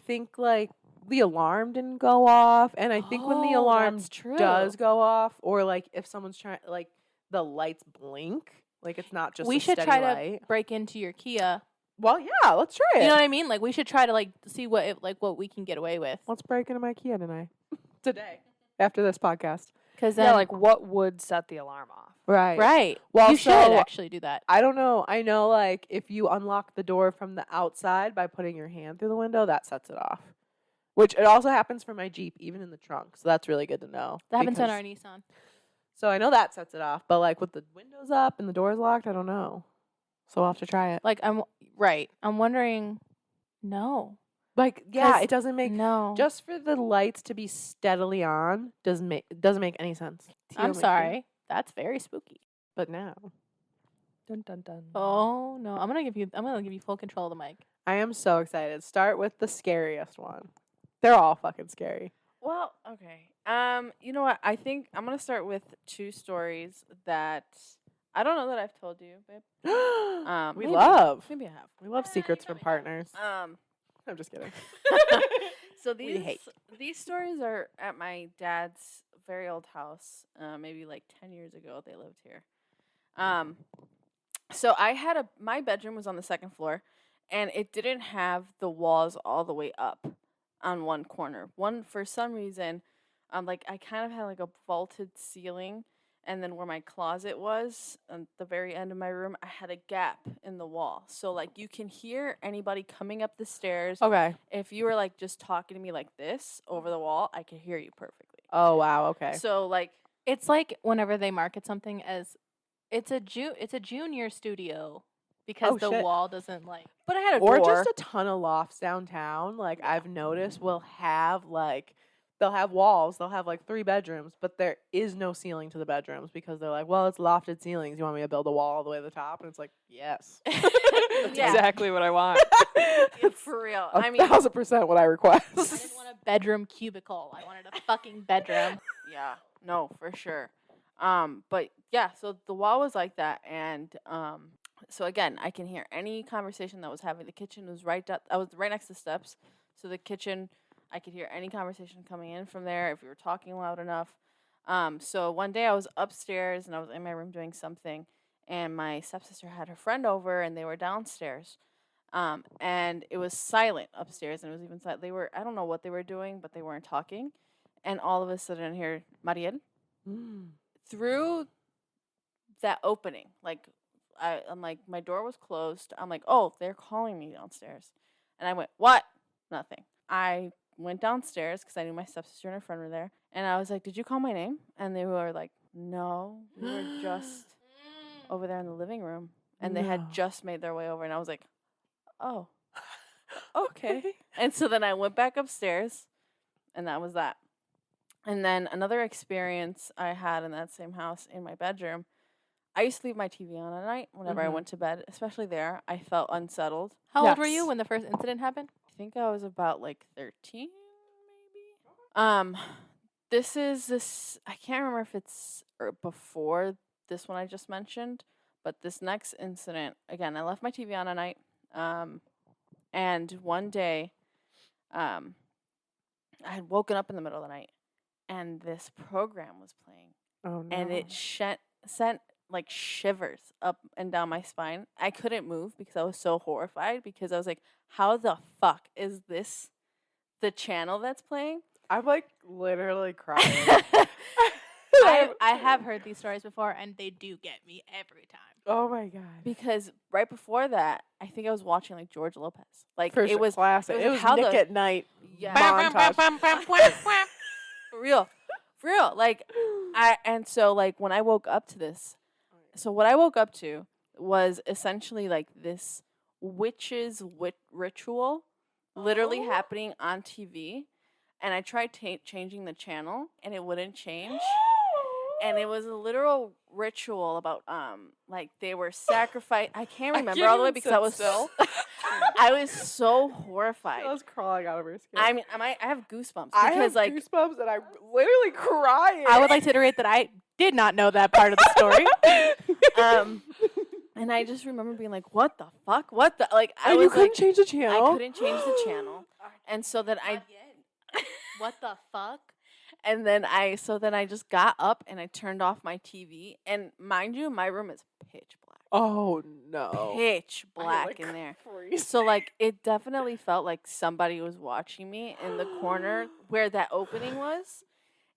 A: think like the alarm didn't go off, and I think when the
B: Oh,
A: alarm
B: that's true.
A: does go off, or like if someone's trying, like the lights blink, like it's not just
B: We
A: a
B: should
A: steady
B: try
A: light.
B: to break into your Kia.
A: Well, yeah, let's try it.
B: You know what I mean? Like we should try to like see what we can get away with.
A: Let's break into my Kia today after this podcast.
B: Because then
C: Yeah, like what would set the alarm off?
A: Right.
B: right.
A: Well,
B: you should
A: so-
B: actually do that.
A: I don't know. I know like if you unlock the door from the outside by putting your hand through the window, that sets it off. Which it also happens for my Jeep, even in the trunk. So that's really good to know.
B: That happens on
A: because-
B: our Nissan.
A: So I know that sets it off, but like with the windows up and the doors locked, I don't know. So we'll have to try it.
B: Like I'm wondering. No.
A: Like yeah,
B: 'Cause
A: it doesn't make
B: No.
A: just for the lights to be steadily on doesn't make any sense.
B: I'm sorry. That's very spooky.
A: but now
C: Dun dun dun.
B: Oh no, I'm gonna give you full control of the mic.
A: I am so excited. Start with the scariest one. They're all fucking scary.
D: Well, okay. You know what? I think I'm gonna start with 2 stories that I don't know that I've told you, babe.
A: We
D: Maybe.
A: love.
D: Maybe I have.
A: We love secrets from partners.
D: Um,
A: I'm just kidding.
D: so
A: We hate.
D: these stories are at my dad's very old house. Maybe like 10 years ago they lived here. So I had my bedroom was on the 2nd floor, and it didn't have the walls all the way up on one corner. For some reason, like I kind of had like a vaulted ceiling, and then where my closet was, at the very end of my room, I had a gap in the wall. So like you can hear anybody coming up the stairs.
A: Okay.
D: If you were like just talking to me like this over the wall, I could hear you perfectly.
A: Oh wow. Okay.
D: So like
B: It's like whenever they market something as it's a junior studio because the
A: shit.
B: wall doesn't like.
D: but I had a
A: Or
D: door.
A: just a ton of lofts downtown. Like I've noticed, will have like they'll have walls. They'll have like 3 bedrooms, but there is no ceiling to the bedrooms because they're like, well, it's lofted ceilings. You want me to build a wall all the way to the top? And it's like, yes.
C: That's
D: Yeah.
C: exactly what I want.
D: For real.
A: I mean, 1000% what I request.
B: I didn't want a bedroom cubicle. I wanted a fucking bedroom.
D: Yeah, no, for sure. But yeah, so the wall was like that, and so again, I can hear any conversation that was happening. The kitchen was I was right next to the steps, so the kitchen, I could hear any conversation coming in from there if we were talking loud enough. So one day I was upstairs and I was in my room doing something, and my stepsister had her friend over, and they were downstairs. And it was silent upstairs, and it was even silent. I don't know what they were doing, but they weren't talking. And all of a sudden I hear, Mariel, through that opening, like, I'm like, my door was closed. I'm like, oh, they're calling me downstairs. And I went, what? Nothing. I went downstairs because I knew my stepsister and her friend were there. And I was like, did you call my name? And they were like, no, we were just over there in the living room. And they
A: No.
D: had just made their way over. And I was like, oh, okay. And so then I went back upstairs, and that was that. And then another experience I had in that same house in my bedroom, I used to leave my TV on at night whenever I went to bed, especially there. I felt unsettled.
B: How old were you
A: Yes.
B: when the first incident happened?
D: I think I was about like 13, maybe. I can't remember if it's before this one I just mentioned, but this next incident, again, I left my TV on at night. And one day, I had woken up in the middle of the night, and this program was playing,
A: Oh no.
D: and it sent like shivers up and down my spine. I couldn't move because I was so horrified, because I was like, how the fuck is this the channel that's playing?
A: I'm like literally crying.
B: I have heard these stories before, and they do get me every time.
A: Oh my god.
D: Because right before that, I think I was watching like George Lopez. Like
A: For
D: it
A: sure,
D: was
A: classic.
D: it
A: It
D: was
A: was
D: how
A: Nick
D: the-
A: at Night.
D: Yeah.
A: Montage.
D: For real. Like so like when I woke up to this, so what I woke up to was essentially like this witch's ritual literally happening on TV, and I tried changing the channel, and it wouldn't change. And it was a literal ritual about like they were sacrificed. I can't remember all the way because I was I was so horrified.
A: I was crawling out of her skin.
D: I mean, I have goosebumps
A: I
D: because
A: have
D: like
A: goosebumps and I'm literally crying.
B: I would like to iterate that I did not know that part of the story.
D: and I just remember being like, "What the fuck? What the like?" I
A: and
D: was
A: you couldn't
D: like,
A: change the channel.
D: I couldn't change the channel, and so then
B: What the fuck?
D: and then I just got up and I turned off my TV. And mind you, my room is pitch black.
A: Oh no.
D: Pitch
A: I,
D: black
A: like,
D: in there.
A: freeze.
D: So like it definitely felt like somebody was watching me in the corner where that opening was.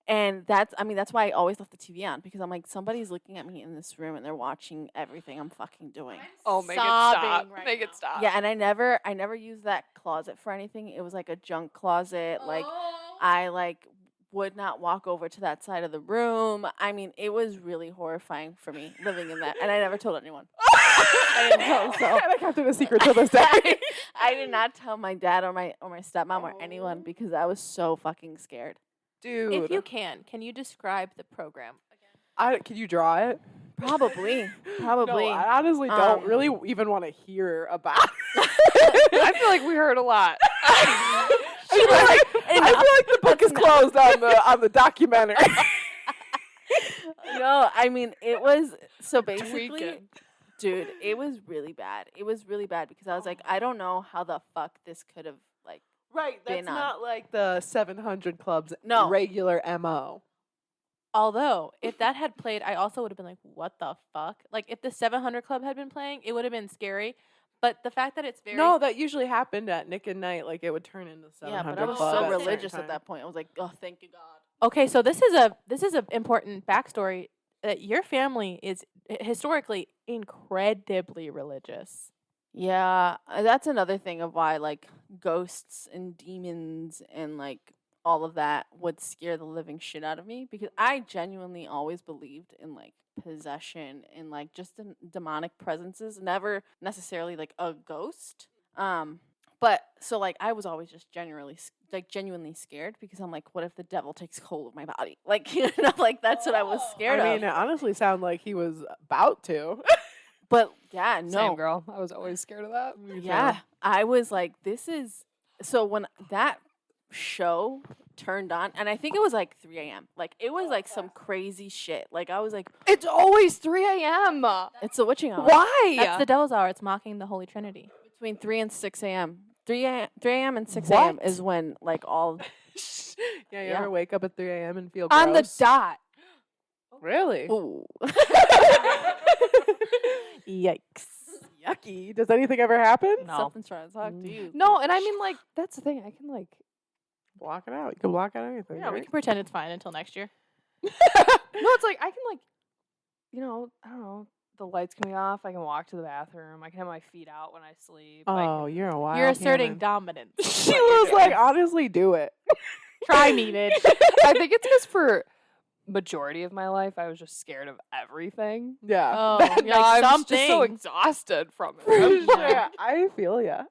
D: And that's why I always left the TV on, because I'm like, somebody's looking at me in this room and they're watching everything I'm fucking doing.
C: Oh, make it stop.
B: Sobbing right
C: Make
B: now.
C: it stop.
D: Yeah, and I never used that closet for anything. It was like a junk closet. Like I like would not walk over to that side of the room. I mean, it was really horrifying for me living in that, and I never told anyone. I didn't tell so.
A: And I kept it a secret to this day.
D: I did not tell my dad or my stepmom or anyone because I was so fucking scared.
A: Dude.
B: If you can you describe the program again?
A: Can you draw it?
D: Probably.
A: No, I honestly don't really even want to hear about it.
C: I feel like we heard a lot.
A: I feel like the book is closed on the documentary.
D: No, I mean, it was, so basically,
C: Tweaking.
D: dude, it was really bad. It was really bad because I was like, I don't know how the fuck this could have, like,
A: Right, that's
D: been on.
A: not like the 700 Club's
D: No.
A: regular MO.
B: Although, if that had played, I also would have been like, what the fuck? Like, if the 700 Club had been playing, it would have been scary. But the fact that it's very...
A: No, that usually happened at Nick and Night. Like, it would turn into 700
D: yeah, but I was
A: Club
D: so
A: at certain
D: religious at
A: time.
D: that point. I was like, oh, thank you, God.
B: Okay, so this is a important backstory that your family is historically incredibly religious.
D: Yeah, that's another thing of why, like, ghosts and demons and, like, all of that would scare the living shit out of me, because I genuinely always believed in, like, possession and, like, just demonic presences, never necessarily, like, a ghost. But so, like, I was always just genuinely scared, because I'm like, what if the devil takes hold of my body? Like, you know, like, that's what I was scared
A: I
D: of.
A: mean, it honestly sounded like he was about to.
D: But yeah, no.
C: Same girl. I was always scared of that.
D: Yeah, I was like, this is, so when that show turned on, and I think it was like 3 a.m. Like, it was like some crazy shit. Like, I was like,
C: It's always 3 a.m.
D: it's the witching hour.
C: Why?
B: That's the devil's hour. It's mocking the Holy Trinity.
D: Between 3 and 6 a.m. 3 a.m. and 6 a.m.
A: What?
D: is when, like, all,
A: Yeah, you
D: Yeah.
A: ever wake up at 3 a.m. and feel
C: On the
A: gross?
C: dot.
A: Really?
D: ooh.
B: Yikes.
A: Yucky. Does anything ever happen?
C: No.
D: Something's trying to talk to you.
C: No, and I mean, like, that's the thing. I can, like,
A: Block it out. You can block out anything.
B: Yeah, we
A: right?
B: can pretend it's fine until next year.
C: no, it's like, I can, like, you know, I don't know, the lights can be off. I can walk to the bathroom. I can have my feet out when I sleep.
A: Oh, you're a wild
B: You're asserting
A: human.
B: dominance. is
A: She
B: what you're
A: was like,
B: doing.
A: honestly, do it.
B: Try me, bitch.
C: I think it's because for majority of my life, I was just scared of everything.
A: Yeah.
B: Oh,
C: And
B: you're
C: now
B: like,
C: I'm just so
B: something.
C: exhausted from it.
A: For
C: I'm like,
A: sure. I feel ya.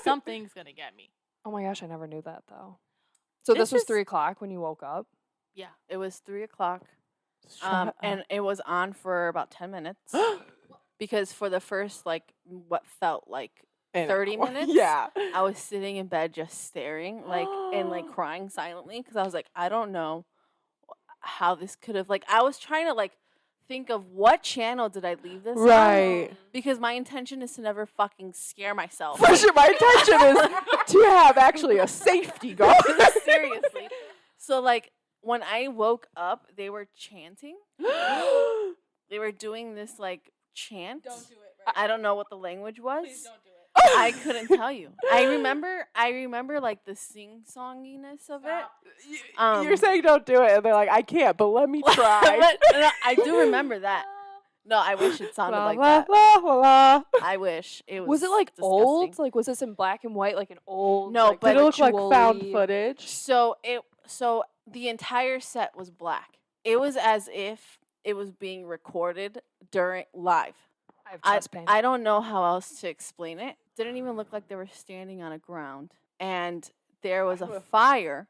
B: Something's gonna get me.
C: oh my gosh, I never knew that though. So
B: This
C: this was
B: is-
C: 3 o'clock when you woke up?
D: Yeah, it was 3 o'clock.
A: Shut up.
D: And it was on for about 10 minutes. Because for the first, like, what felt like
A: An
D: 30
A: hour.
D: minutes,
A: Yeah.
D: I was sitting in bed just staring, like, and, like, crying silently, because I was like, I don't know how this could have, like, I was trying to, like, think of what channel did I leave this on,
A: Right.
D: because my intention is to never fucking scare myself.
A: For sure. My intention is to have actually a safety guard.
D: Seriously. So, like, when I woke up, they were chanting. They were doing this, like, chant.
B: do it.
D: I don't know what the language was.
B: do it.
D: I couldn't tell you. I remember like the sing-songiness of it.
A: You're saying don't do it, and they're like, I can't, but let me try.
D: But, no, I do remember that. No, I wish it sounded
A: La,
D: like
A: la,
D: that.
A: la, la, la.
D: I wish it was.
C: Was it like
D: disgusting.
C: old? Like was this in black and white, like an old?
D: No,
C: like,
D: but
A: Did it look like found
C: ritual-y-
A: footage?
D: So the entire set was black. It was as if it was being recorded during live.
C: I have chest pain.
D: I don't know how else to explain it. Didn't even look like they were standing on a ground, and there was a fire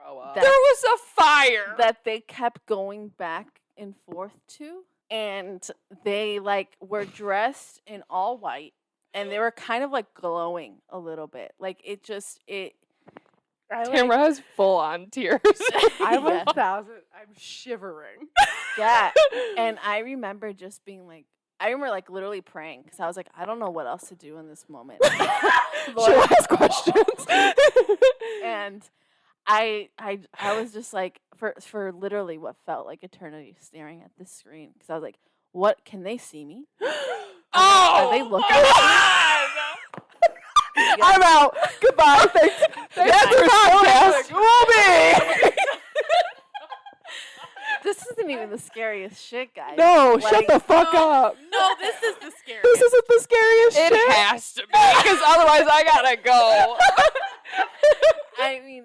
A: Grow up.
D: that-
C: there was a fire.
D: that they kept going back and forth to, and they like were dressed in all white, and they were kind of like glowing a little bit, like it
C: Tamara has full on tears.
A: I'm
D: Yeah.
A: 1,000. I'm shivering.
D: yeah. And I remember just being like, I remember like literally praying, because I was like, I don't know what else to do in this moment.
A: She'll ask questions.
D: And I was just like, for literally what felt like eternity, staring at this screen, because I was like, what, can they see me? Are they looking at me?
A: I'm out. Goodbye. Thanks. That's
C: for
A: the podcast. We'll be.
D: This isn't even the scariest shit, guys.
A: No, shut
D: Like,
A: the fuck up.
B: No, this is the scariest.
A: This isn't the scariest
C: It
A: shit.
C: has to be, because otherwise I gotta go.
D: I mean,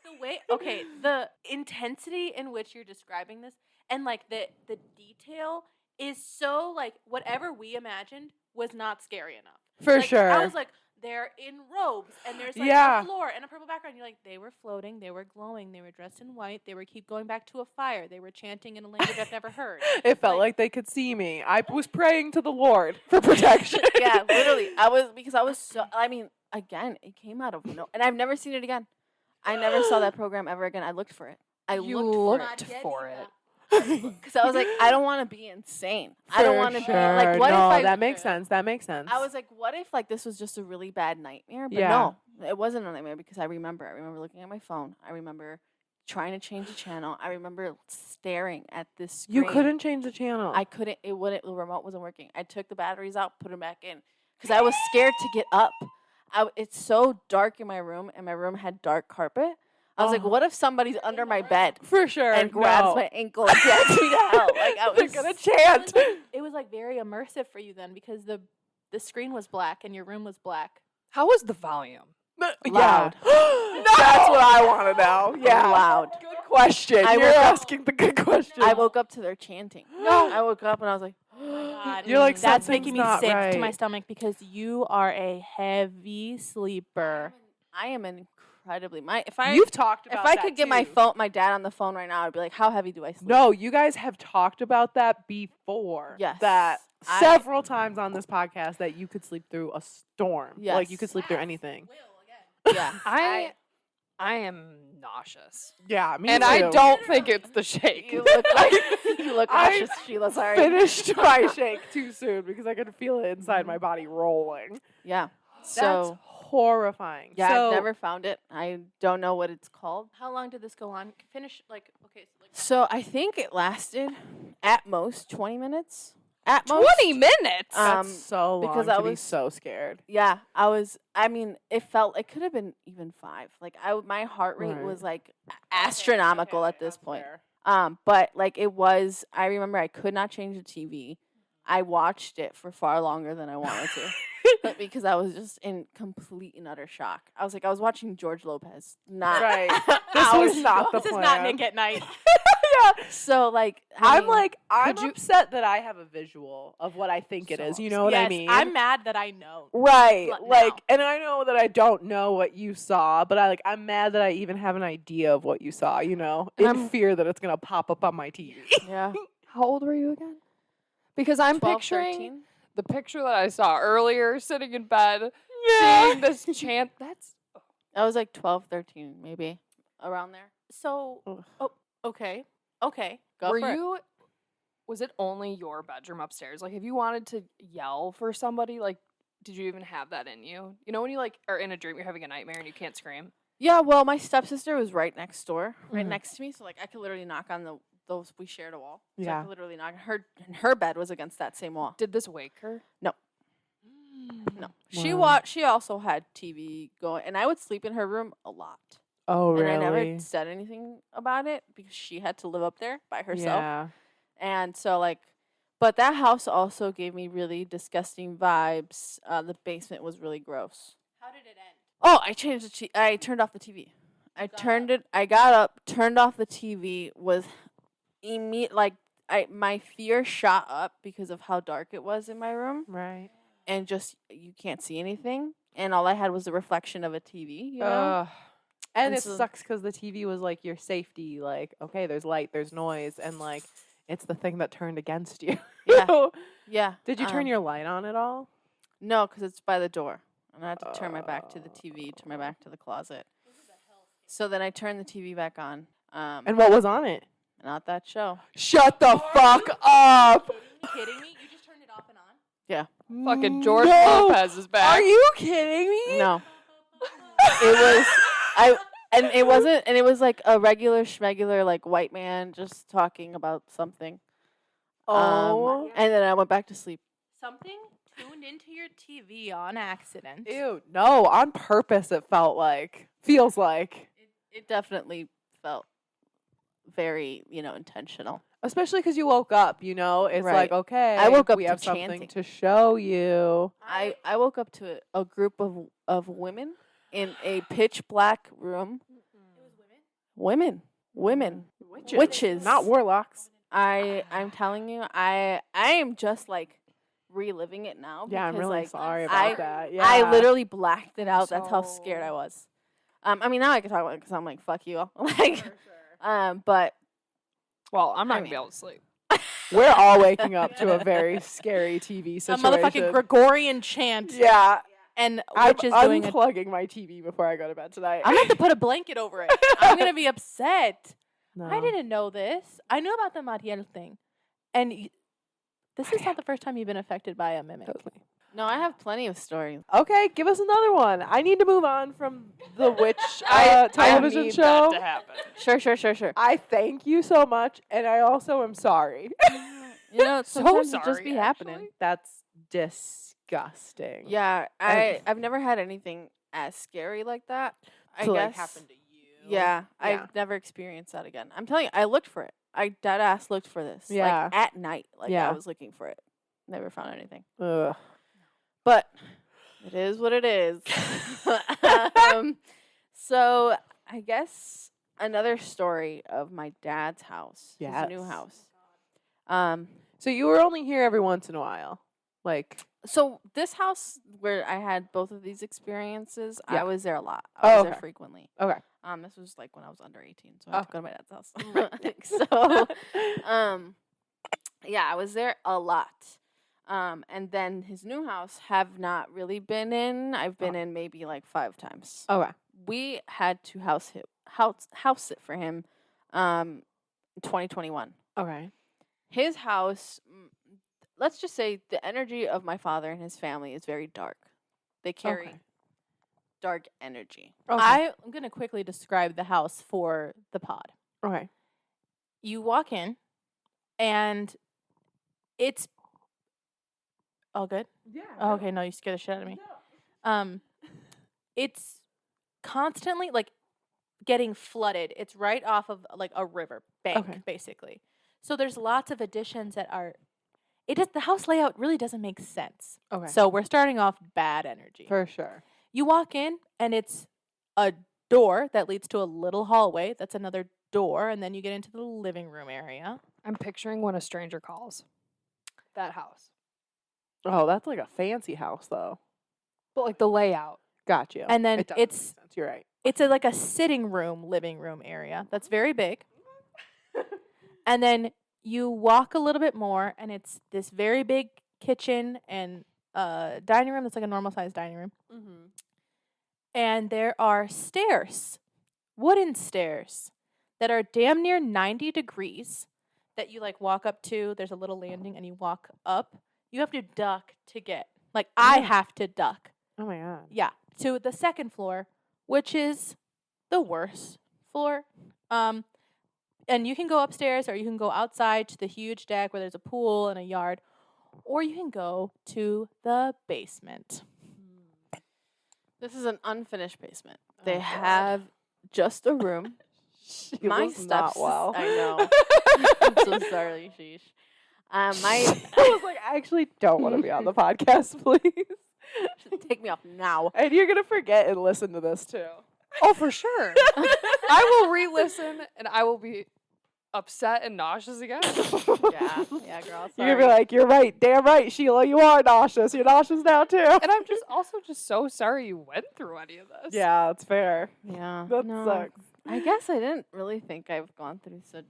B: The way, okay, the intensity in which you're describing this, and like the detail is so like whatever we imagined was not scary enough.
A: For
B: Like,
A: sure.
B: I was like, they're in robes, and there's like
A: Yeah.
B: a floor and a purple background. You're like, they were floating, they were glowing, they were dressed in white, they were keep going back to a fire, they were chanting in a language I've never heard.
A: It felt like they could see me. I was praying to the Lord for protection.
D: Yeah, literally. Again, it came out of and I've never seen it again. I never saw that program ever again. I looked for it.
C: You
D: looked
C: looked for it.
D: because I was like, I don't want to be insane. I don't want to be like, what
A: no,
D: if
A: that makes sense. That makes sense.
D: I was like, what if like this was just a really bad nightmare? But
A: Yeah.
D: no, it wasn't a nightmare because I remember looking at my phone. I remember trying to change the channel. I remember staring at this screen.
A: You couldn't change the channel.
D: I couldn't. It wouldn't. The remote wasn't working. I took the batteries out, put them back in, because I was scared to get up. It's so dark in my room, and my room had dark carpet. I was like, what if somebody's under my bed
A: For sure.
D: and grabs my ankle and drags me to hell? Like I was
A: gonna chant.
B: It was like very immersive for you then because the screen was black and your room was black.
C: How was the volume?
D: Loud.
A: Yeah. That's what I want to know. Yeah.
D: Loud.
A: Good question.
D: I
A: You're
D: woke up-
A: asking the good question.
D: I woke up to their chanting. No, I woke up and I was like,
B: God,
A: You're like,
B: that's
A: something's
B: making me
A: not
B: sick to
A: right.
B: my stomach because you are a heavy sleeper.
D: I am incredibly
A: You've talked
D: if
A: about
D: I
A: that
D: could get
A: too.
D: my dad on the phone right now, I'd be like, how heavy do I sleep?
A: No, you guys have talked about that before.
D: Yes.
A: That
D: I-
A: several times on this podcast that you could sleep through a storm.
D: Yes.
A: Like you could sleep through anything.
D: Yeah.
C: I am nauseous.
A: Yeah, me
C: And
A: too.
C: I don't think it's the shake.
D: You look like you look
A: I
D: nauseous, Sheila. Sorry.
A: finished my shake too soon because I could feel it inside my body rolling.
D: Yeah.
A: That's
D: So
A: horrifying.
D: yeah,
A: So,
D: I've never found it. I don't know what it's called.
B: How long did this go on? Finish like okay.
D: So I think it lasted at most 20 minutes. At most
C: 20 minutes?
A: That's so long
D: because
A: to
D: I
A: be
D: was-
A: so scared.
D: Yeah, it could have been even 5. Like my heart rate
A: Right.
D: was like astronomical at this
A: That's
D: point.
A: fair.
D: But like it was, I remember I could not change the TV. I watched it for far longer than I wanted to. But because I was just in complete and utter shock. I was watching George Lopez. Not
A: Right. This was not the
B: This is
A: plan.
B: not Nick at Night.
D: so like
A: I'm I'm
C: could you-
A: upset that I have a visual of what I think it
C: So
A: is. You know what
B: yes,
A: I mean?
B: I'm mad that I know.
A: right.
B: Like,
A: Like,
B: now.
A: and I know that I don't know what you saw, but I'm mad that I even have an idea of what you saw. You know, in
C: I'm-
A: fear that it's gonna pop up on my TV.
D: yeah.
C: How old were you again? Because I'm
D: 12,
C: picturing
D: 13.
C: the picture that I saw earlier, sitting in bed, seeing this chant. That's
D: I was like 12, 13, maybe around there.
B: So
A: Ugh.
B: okay.
D: Go
C: were
D: for it.
C: you? Was it only your bedroom upstairs? Like, have you wanted to yell for somebody? Like, did you even have that in you? You know, when you like are in a dream, you're having a nightmare and you can't scream.
D: Yeah, well, my stepsister was right next door, right
A: Mhm.
D: next to me, so like I could literally knock on those. We shared a wall. So I
A: Yeah.
D: could literally knock. Her bed was against that same wall.
C: Did this wake her?
D: No.
A: Wow.
D: She also had TV going, and I would sleep in her room a lot.
A: Oh,
D: And
A: really?
D: I never said anything about it because she had to live up there by herself.
A: Yeah.
D: And so like, but that house also gave me really disgusting vibes. The basement was really gross.
B: How did it end?
D: Oh, I turned off the TV. I got up, turned off the TV, was my fear shot up because of how dark it was in my room,
A: Right.
D: and just you can't see anything, and all I had was the reflection of a TV, you know?
A: Ugh. And
D: And
A: it
D: so-
A: sucks because the TV was like your safety. Like, okay, there's light, there's noise, and like it's the thing that turned against you.
D: Yeah. Yeah.
A: Did you turn your light on at all?
D: No, because it's by the door. And I had to turn my back to the TV, turn my back to the closet. So then I turned the TV back on.
A: And what was on it?
D: Not that show.
A: Shut the fuck up!
B: Are you kidding me? You just turned it off and on?
D: Yeah.
C: Fucking George
A: No!
C: Lopez is back.
A: Are you kidding me?
D: No. It was like a regular schmegular like white man just talking about something.
A: Oh.
D: And then I went back to sleep.
B: Something tuned into your TV on accident.
A: Ew. No, on purpose it feels like.
D: It definitely felt very, intentional.
A: Especially because you woke up, you know? It's
D: Right.
A: like, okay,
D: I woke up
A: we
D: to
A: have something
D: chanting.
A: to show you.
D: I woke up to a group of women in a pitch black room.
B: It was women?
D: Women.
A: Witches.
D: Witches.
A: Not warlocks.
D: I'm telling you, I am just like reliving it now.
A: Yeah, I'm
D: because,
A: really
D: like,
A: sorry about that. Yeah.
D: I literally blacked it out. That's how scared I
C: So-
D: was. I mean, now I can talk about it because I'm like, fuck you. Like, but
C: Well, I'm not
D: I
C: gonna
D: mean-
C: be able to sleep.
A: We're all waking up to a very scary TV
B: A
A: situation.
B: motherfucking Gregorian chant.
A: Yeah.
B: And
A: I'm
B: witches doing a.
A: unplugging my TV before I go to bed tonight.
B: I'm going to have to put a blanket over it. I'm going to be upset.
A: No.
B: I didn't know this. I knew about the Mariel thing. And this is not the first time you've been affected by a mimic.
A: Totally.
D: no, I have plenty of stories.
A: Okay, give us another one. I need to move on from the witch
C: I
A: television
C: need
A: show.
C: that to happen.
D: Sure.
A: I thank you so much, and I also am sorry.
D: You know,
C: So
D: sometimes it just
C: sorry,
D: be happening.
C: actually.
A: That's disgusting.
D: Yeah,
A: And-
D: I've never had anything as scary like that. I
A: to
D: guess.
A: like happen to you.
D: Yeah,
A: Yeah.
D: I've never experienced that again. I'm telling you, I looked for it. I dead ass looked for this.
A: Yeah.
D: Like at night. Like
A: Yeah.
D: I was looking for it. Never found anything.
A: Ugh.
D: But it is what it is. So I guess another story of my dad's house. His new
A: Yes.
D: house.
A: So you were only here every once in a while, like.
D: So this house where I had both of these experiences,
A: Yeah.
D: I was there a lot.
A: Oh,
D: I was there
A: okay.
D: frequently.
A: Okay.
D: This was like when I was under 18, so I had to go to my dad's house.
A: Right.
D: So, yeah, I was there a lot. And then his new house have not really been in. I've been in maybe like 5 times.
A: Okay.
D: We had to house sit for him in 2021.
A: Okay.
D: His house, let's just say the energy of my father and his family is very dark. They carry
A: Okay.
D: dark energy.
A: Okay.
B: I'm going to quickly describe the house for the pod.
A: Okay.
B: You walk in, and it's all good.
A: Yeah.
B: Oh, okay, no, you scared the shit out of me. It's constantly like getting flooded. It's right off of like a river bank,
A: Okay.
B: basically. So there's lots of additions that are. The house layout really doesn't make sense.
A: Okay.
B: So we're starting off bad energy.
A: For sure.
B: You walk in, and it's a door that leads to a little hallway. That's another door, and then you get into the living room area.
C: I'm picturing when a stranger calls. That house.
A: Oh, that's like a fancy house, though.
C: But like the layout.
A: Gotcha.
B: And then
A: It does make
B: it's
A: sense. You're right.
B: it's like a sitting room, living room area that's very big. And then you walk a little bit more, and it's this very big kitchen and dining room that's like a normal sized dining room.
A: Mm-hmm.
B: And there are stairs, wooden stairs, that are damn near 90 degrees that you like walk up to. There's a little landing, and you walk up. You have to duck to get, like, I have to duck.
A: Oh my god.
B: Yeah, to the second floor, which is the worst floor. And you can go upstairs, or you can go outside to the huge deck where there's a pool and a yard, or you can go to the basement.
D: This is an unfinished basement.
A: Oh,
D: They
A: God.
D: have just a room.
A: She
D: My
A: was
D: stuff's
A: not well.
D: I know. I'm so sorry, sheesh. My
A: I was like, I actually don't want to be on the podcast, please.
D: take me off now.
A: And you're gonna forget and listen to this too.
C: Oh, for sure. I will re-listen, and I will be upset and nauseous again.
D: Yeah, girl.
A: You're gonna be like, you're right, damn right, Sheila, you are nauseous. You're nauseous now too.
C: And I'm just also just so sorry you went through any of this.
A: Yeah, that's fair.
D: yeah,
A: That
D: no,
A: sucks.
D: I guess I didn't really think I've gone through so.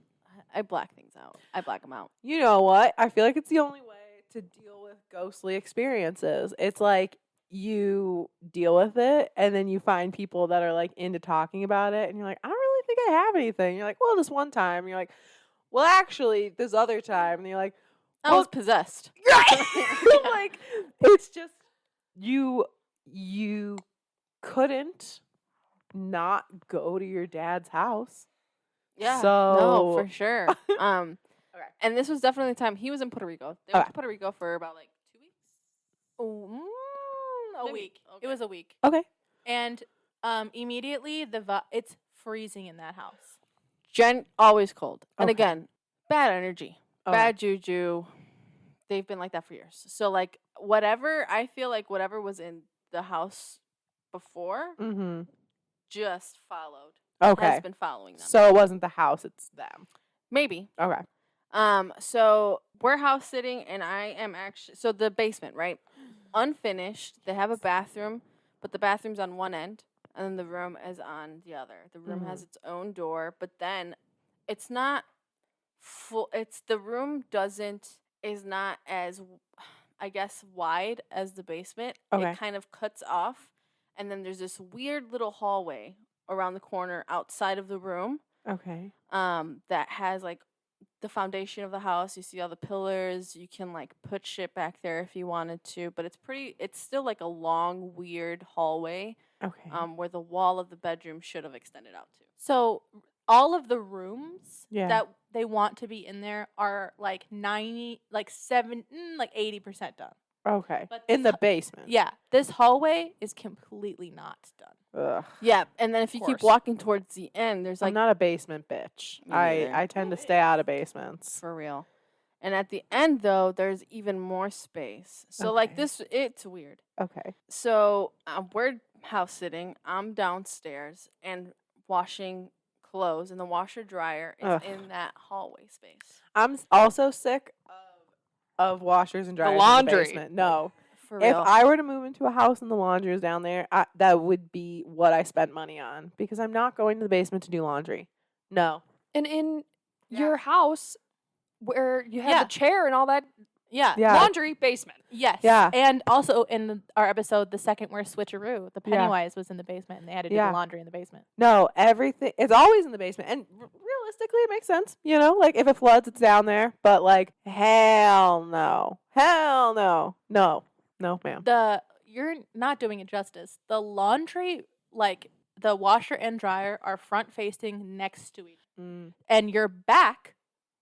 D: I black things out. I black them out.
A: You know what? I feel like it's the only way to deal with ghostly experiences. It's like you deal with it, and then you find people that are like into talking about it, and you're like, I don't really think I have anything. You're like, well, this one time. And you're like, well, actually, this other time. And you're like,
D: I was possessed.
A: like, it's just you couldn't not go to your dad's house.
D: Yeah. no,
A: So-
D: for sure.
A: Okay.
D: And this was definitely the time he was in Puerto Rico. They went
A: Okay.
D: to Puerto Rico for about like 2 weeks.
B: A
D: Maybe.
B: week.
D: Okay.
B: It was a week.
A: Okay.
B: And immediately it's freezing in that house.
D: Always cold. And
A: Okay.
D: again, bad energy,
A: Okay.
D: bad juju. They've been like that for years. So like I feel like whatever was in the house before
A: Mm-hmm.
D: just followed.
A: Okay.
D: Has been following them.
A: So it wasn't the house, it's them.
D: Maybe.
A: Okay.
D: So we're house sitting, and I am actually so the basement, right? Unfinished. They have a bathroom, but the bathroom's on one end, and then the room is on the other. The room has its own door, but then it's not full. It's the room is not as, I guess, wide as the basement.
A: Okay.
D: It kind of cuts off, and then there's this weird little hallway around the corner outside of the room.
A: Okay.
D: That has like the foundation of the house. You see all the pillars. You can like put shit back there if you wanted to, but it's still like a long, weird hallway.
A: Okay.
D: Where the wall of the bedroom should have extended out to.
B: So all of the rooms
A: Yeah.
B: that they want to be in there are like 90, like 80% done.
A: Okay.
B: But
A: In
B: this
A: the basement.
B: Yeah, this hallway is completely not done.
A: Ugh.
D: Yeah, and then if you keep
B: Course.
D: walking towards the end, there's
A: I'm
D: like
A: not a basement bitch.
D: Me neither.
A: I tend to stay out of basements.
D: for real. And at the end though, there's even more space. So like
A: Okay.
D: this, it's weird.
A: Okay.
D: So we're house sitting. I'm downstairs and washing clothes, and the washer dryer is
A: Ugh.
D: in that hallway space.
A: I'm also sick of washers and dryers in
C: laundry.
A: the basement. No.
D: For
A: If
D: real.
A: I were to move into a house and the laundry is down there, that would be what I spent money on because I'm not going to the basement to do laundry. No.
C: And in
B: Yeah.
C: your house where you have
B: Yeah.
C: the chair and all that,
B: Yeah.
A: Yeah.
C: laundry, basement.
B: Yes.
A: Yeah.
B: And also in our episode, the second where Switcheroo, the
A: Yeah.
B: Pennywise was in the basement and they had to do
A: Yeah.
B: the laundry in the basement.
A: No, everything. It's always in the basement. And realistically, it makes sense. You know, like if it floods, it's down there. But like, hell no. Hell no. No. No, ma'am.
B: You're not doing it justice. The laundry, like the washer and dryer, are front facing next to each,
A: Mm.
B: and your back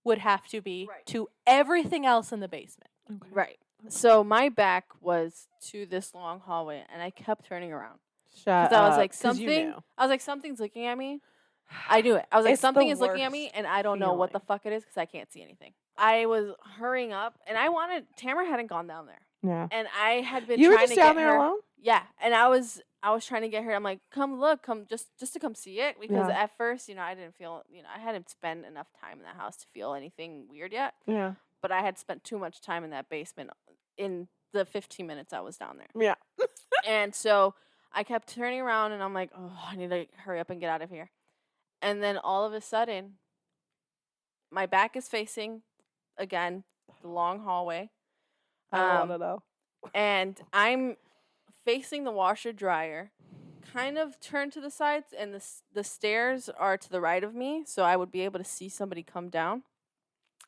B: would have to be
D: Right.
B: to everything else in the basement.
A: Okay.
D: Right. So my back was to this long hallway, and I kept turning around.
A: Shut
D: 'Cause I was
A: up,
D: like,
A: 'cause you
D: something.
A: knew.
D: I was like, something's looking at me. I knew it. I was like,
A: It's the
D: something is looking at me,
A: worst
D: and I don't know what the
A: feeling.
D: fuck it is because I can't see anything. I was hurrying up, and Tamara hadn't gone down there,
A: Yeah.
D: and I had been
A: You were
D: trying
A: just
D: to
A: down
D: get
A: there
D: her.
A: alone?
D: Yeah, and I was trying to get her. I'm like, come look, come just to come see it because
A: Yeah.
D: at first, I didn't feel, I hadn't spent enough time in the house to feel anything weird yet.
A: Yeah.
D: But I had spent too much time in that basement in the 15 minutes I was down there.
A: Yeah.
D: And so I kept turning around, and I'm like, oh, I need to hurry up and get out of here. And then all of a sudden, my back is facing, again, the long hallway.
A: I don't want to know.
D: And I'm facing the washer dryer, kind of turned to the sides, and the stairs are to the right of me, so I would be able to see somebody come down.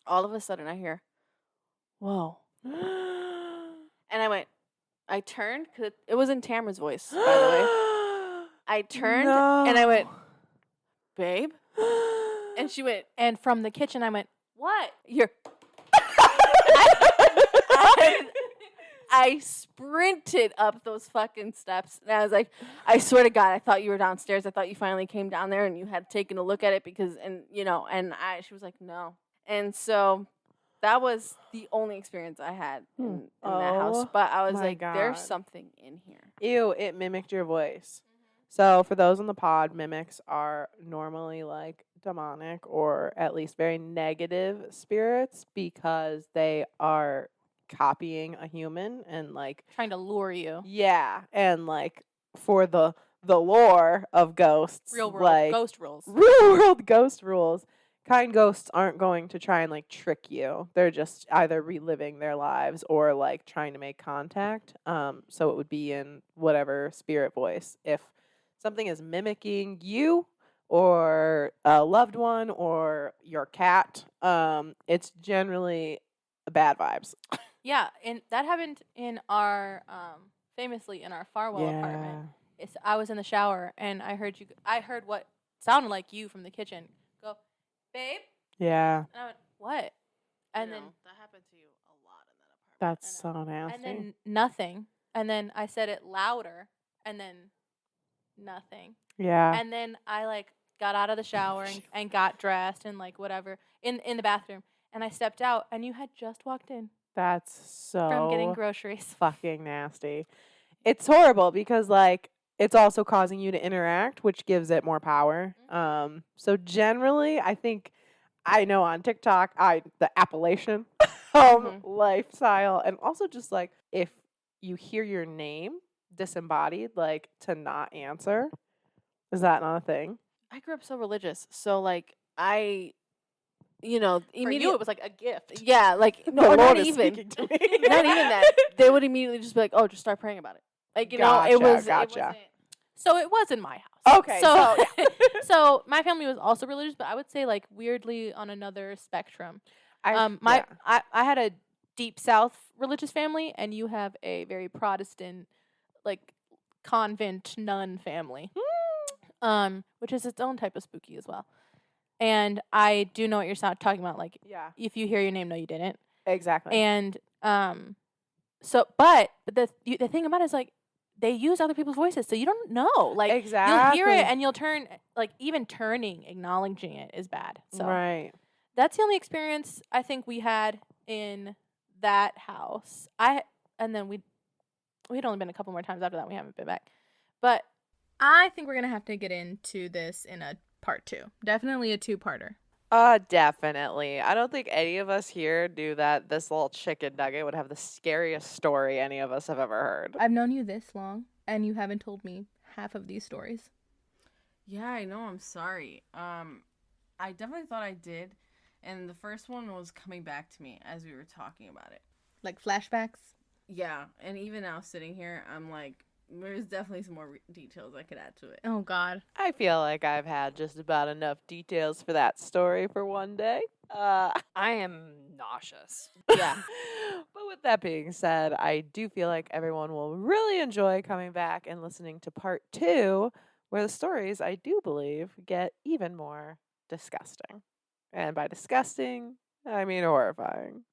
D: All of a sudden, I hear, whoa. And I turned, because it was in Tamara's voice, by the way. I turned, and I went, babe? And she went,
B: And from the kitchen, I went, "What?"
D: you're... I sprinted up those fucking steps, and I was like, I swear to God, I thought you were downstairs. I thought you finally came down there and you had taken a look at it because, she was like, no. And so that was the only experience I had in that house.
A: Oh
D: But I was
A: my
D: like, there's
A: God.
D: something in here.
A: Ew, it mimicked your voice. So for those on the pod, mimics are normally like demonic or at least very negative spirits because they are copying a human and like
B: Trying to lure you.
A: yeah, and like for the lore of ghosts,
B: Real world
A: like
B: ghost rules.
A: real world ghost rules. Kind ghosts aren't going to try and like trick you. They're just either reliving their lives or like trying to make contact. So it would be in whatever spirit voice. If something is mimicking you or a loved one or your cat, it's generally bad vibes.
B: Yeah, and that happened in our famously in our Farwell apartment. I was in the shower and I heard what sounded like you from the kitchen go, "Babe?"
A: Yeah.
B: And I went, "What?" And then
D: that happened to you a lot in that apartment.
A: That's so nasty.
B: and then nothing. And then I said it louder and then nothing.
A: yeah.
B: And then I like got out of the shower and got dressed and like whatever in the bathroom. And I stepped out and you had just walked in
A: That's so
B: from getting groceries.
A: fucking nasty. It's horrible because like it's also causing you to interact, which gives it more power. So generally, I think I know on TikTok, the Appalachian lifestyle, and also just like if you hear your name disembodied, like to not answer. Is that not a thing?
D: I grew up so religious, so like I,
B: For you,
D: immediately,
B: it was like a gift.
D: yeah, like
A: The
D: no,
A: Lord
D: not
A: is
D: even,
A: speaking to me.
D: not even that. They would immediately just be like, "Oh, just start praying about it." Like
A: Gotcha,
D: it was,
A: gotcha.
D: it wasn't.
B: So it was in my house.
A: Okay,
B: So
A: so
B: so my family was also religious, but I would say like weirdly on another spectrum.
A: I
B: I had a deep South religious family, and you have a very Protestant, like convent nun family, which is its own type of spooky as well. And I do know what you're talking about. Like,
A: yeah,
B: if you hear your name, no, you didn't.
A: exactly.
B: And so, but the thing about it is like they use other people's voices, so you don't know. Like, you'll hear it and you'll turn, like even turning, acknowledging it is bad. So
A: Right.
B: that's the only experience I think we had in that house. And then we'd only been a couple more times after that. We haven't been back, but I think we're gonna have to get into this in a part 2. Definitely a 2-parter.
A: Definitely. I don't think any of us here knew that this little chicken nugget would have the scariest story any of us have ever heard.
B: I've known you this long, and you haven't told me half of these stories.
D: Yeah, I know. I'm sorry. I definitely thought I did, and the first one was coming back to me as we were talking about it.
B: Like flashbacks?
D: Yeah, and even now sitting here, I'm like, there's definitely some more details I could add to it.
B: Oh, God.
A: I feel like I've had just about enough details for that story for one day.
C: I am nauseous.
D: Yeah.
A: But with that being said, I do feel like everyone will really enjoy coming back and listening to part 2, where the stories, I do believe, get even more disgusting. And by disgusting, I mean horrifying.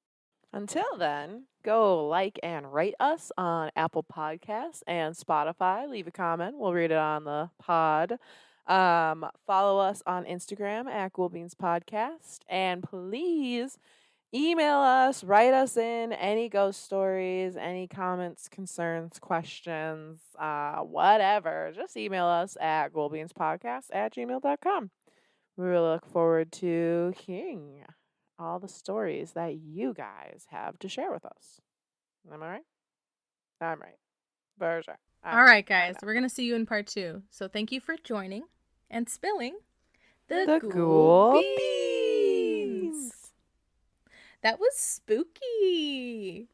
A: Until then, go like and rate us on Apple Podcasts and Spotify. Leave a comment. We'll read it on the pod. Follow us on Instagram at ghoulebeanspodcast. And please email us, write us in any ghost stories, any comments, concerns, questions, whatever. Just email us at ghoulebeanspodcast@gmail.com. We really look forward to hearing all the stories that you guys have to share with us. Am I right? I'm right. For sure.
B: All right, guys. We're going to see you in part 2. So thank you for joining and spilling
A: The Ghoul
B: Beans. That was spooky.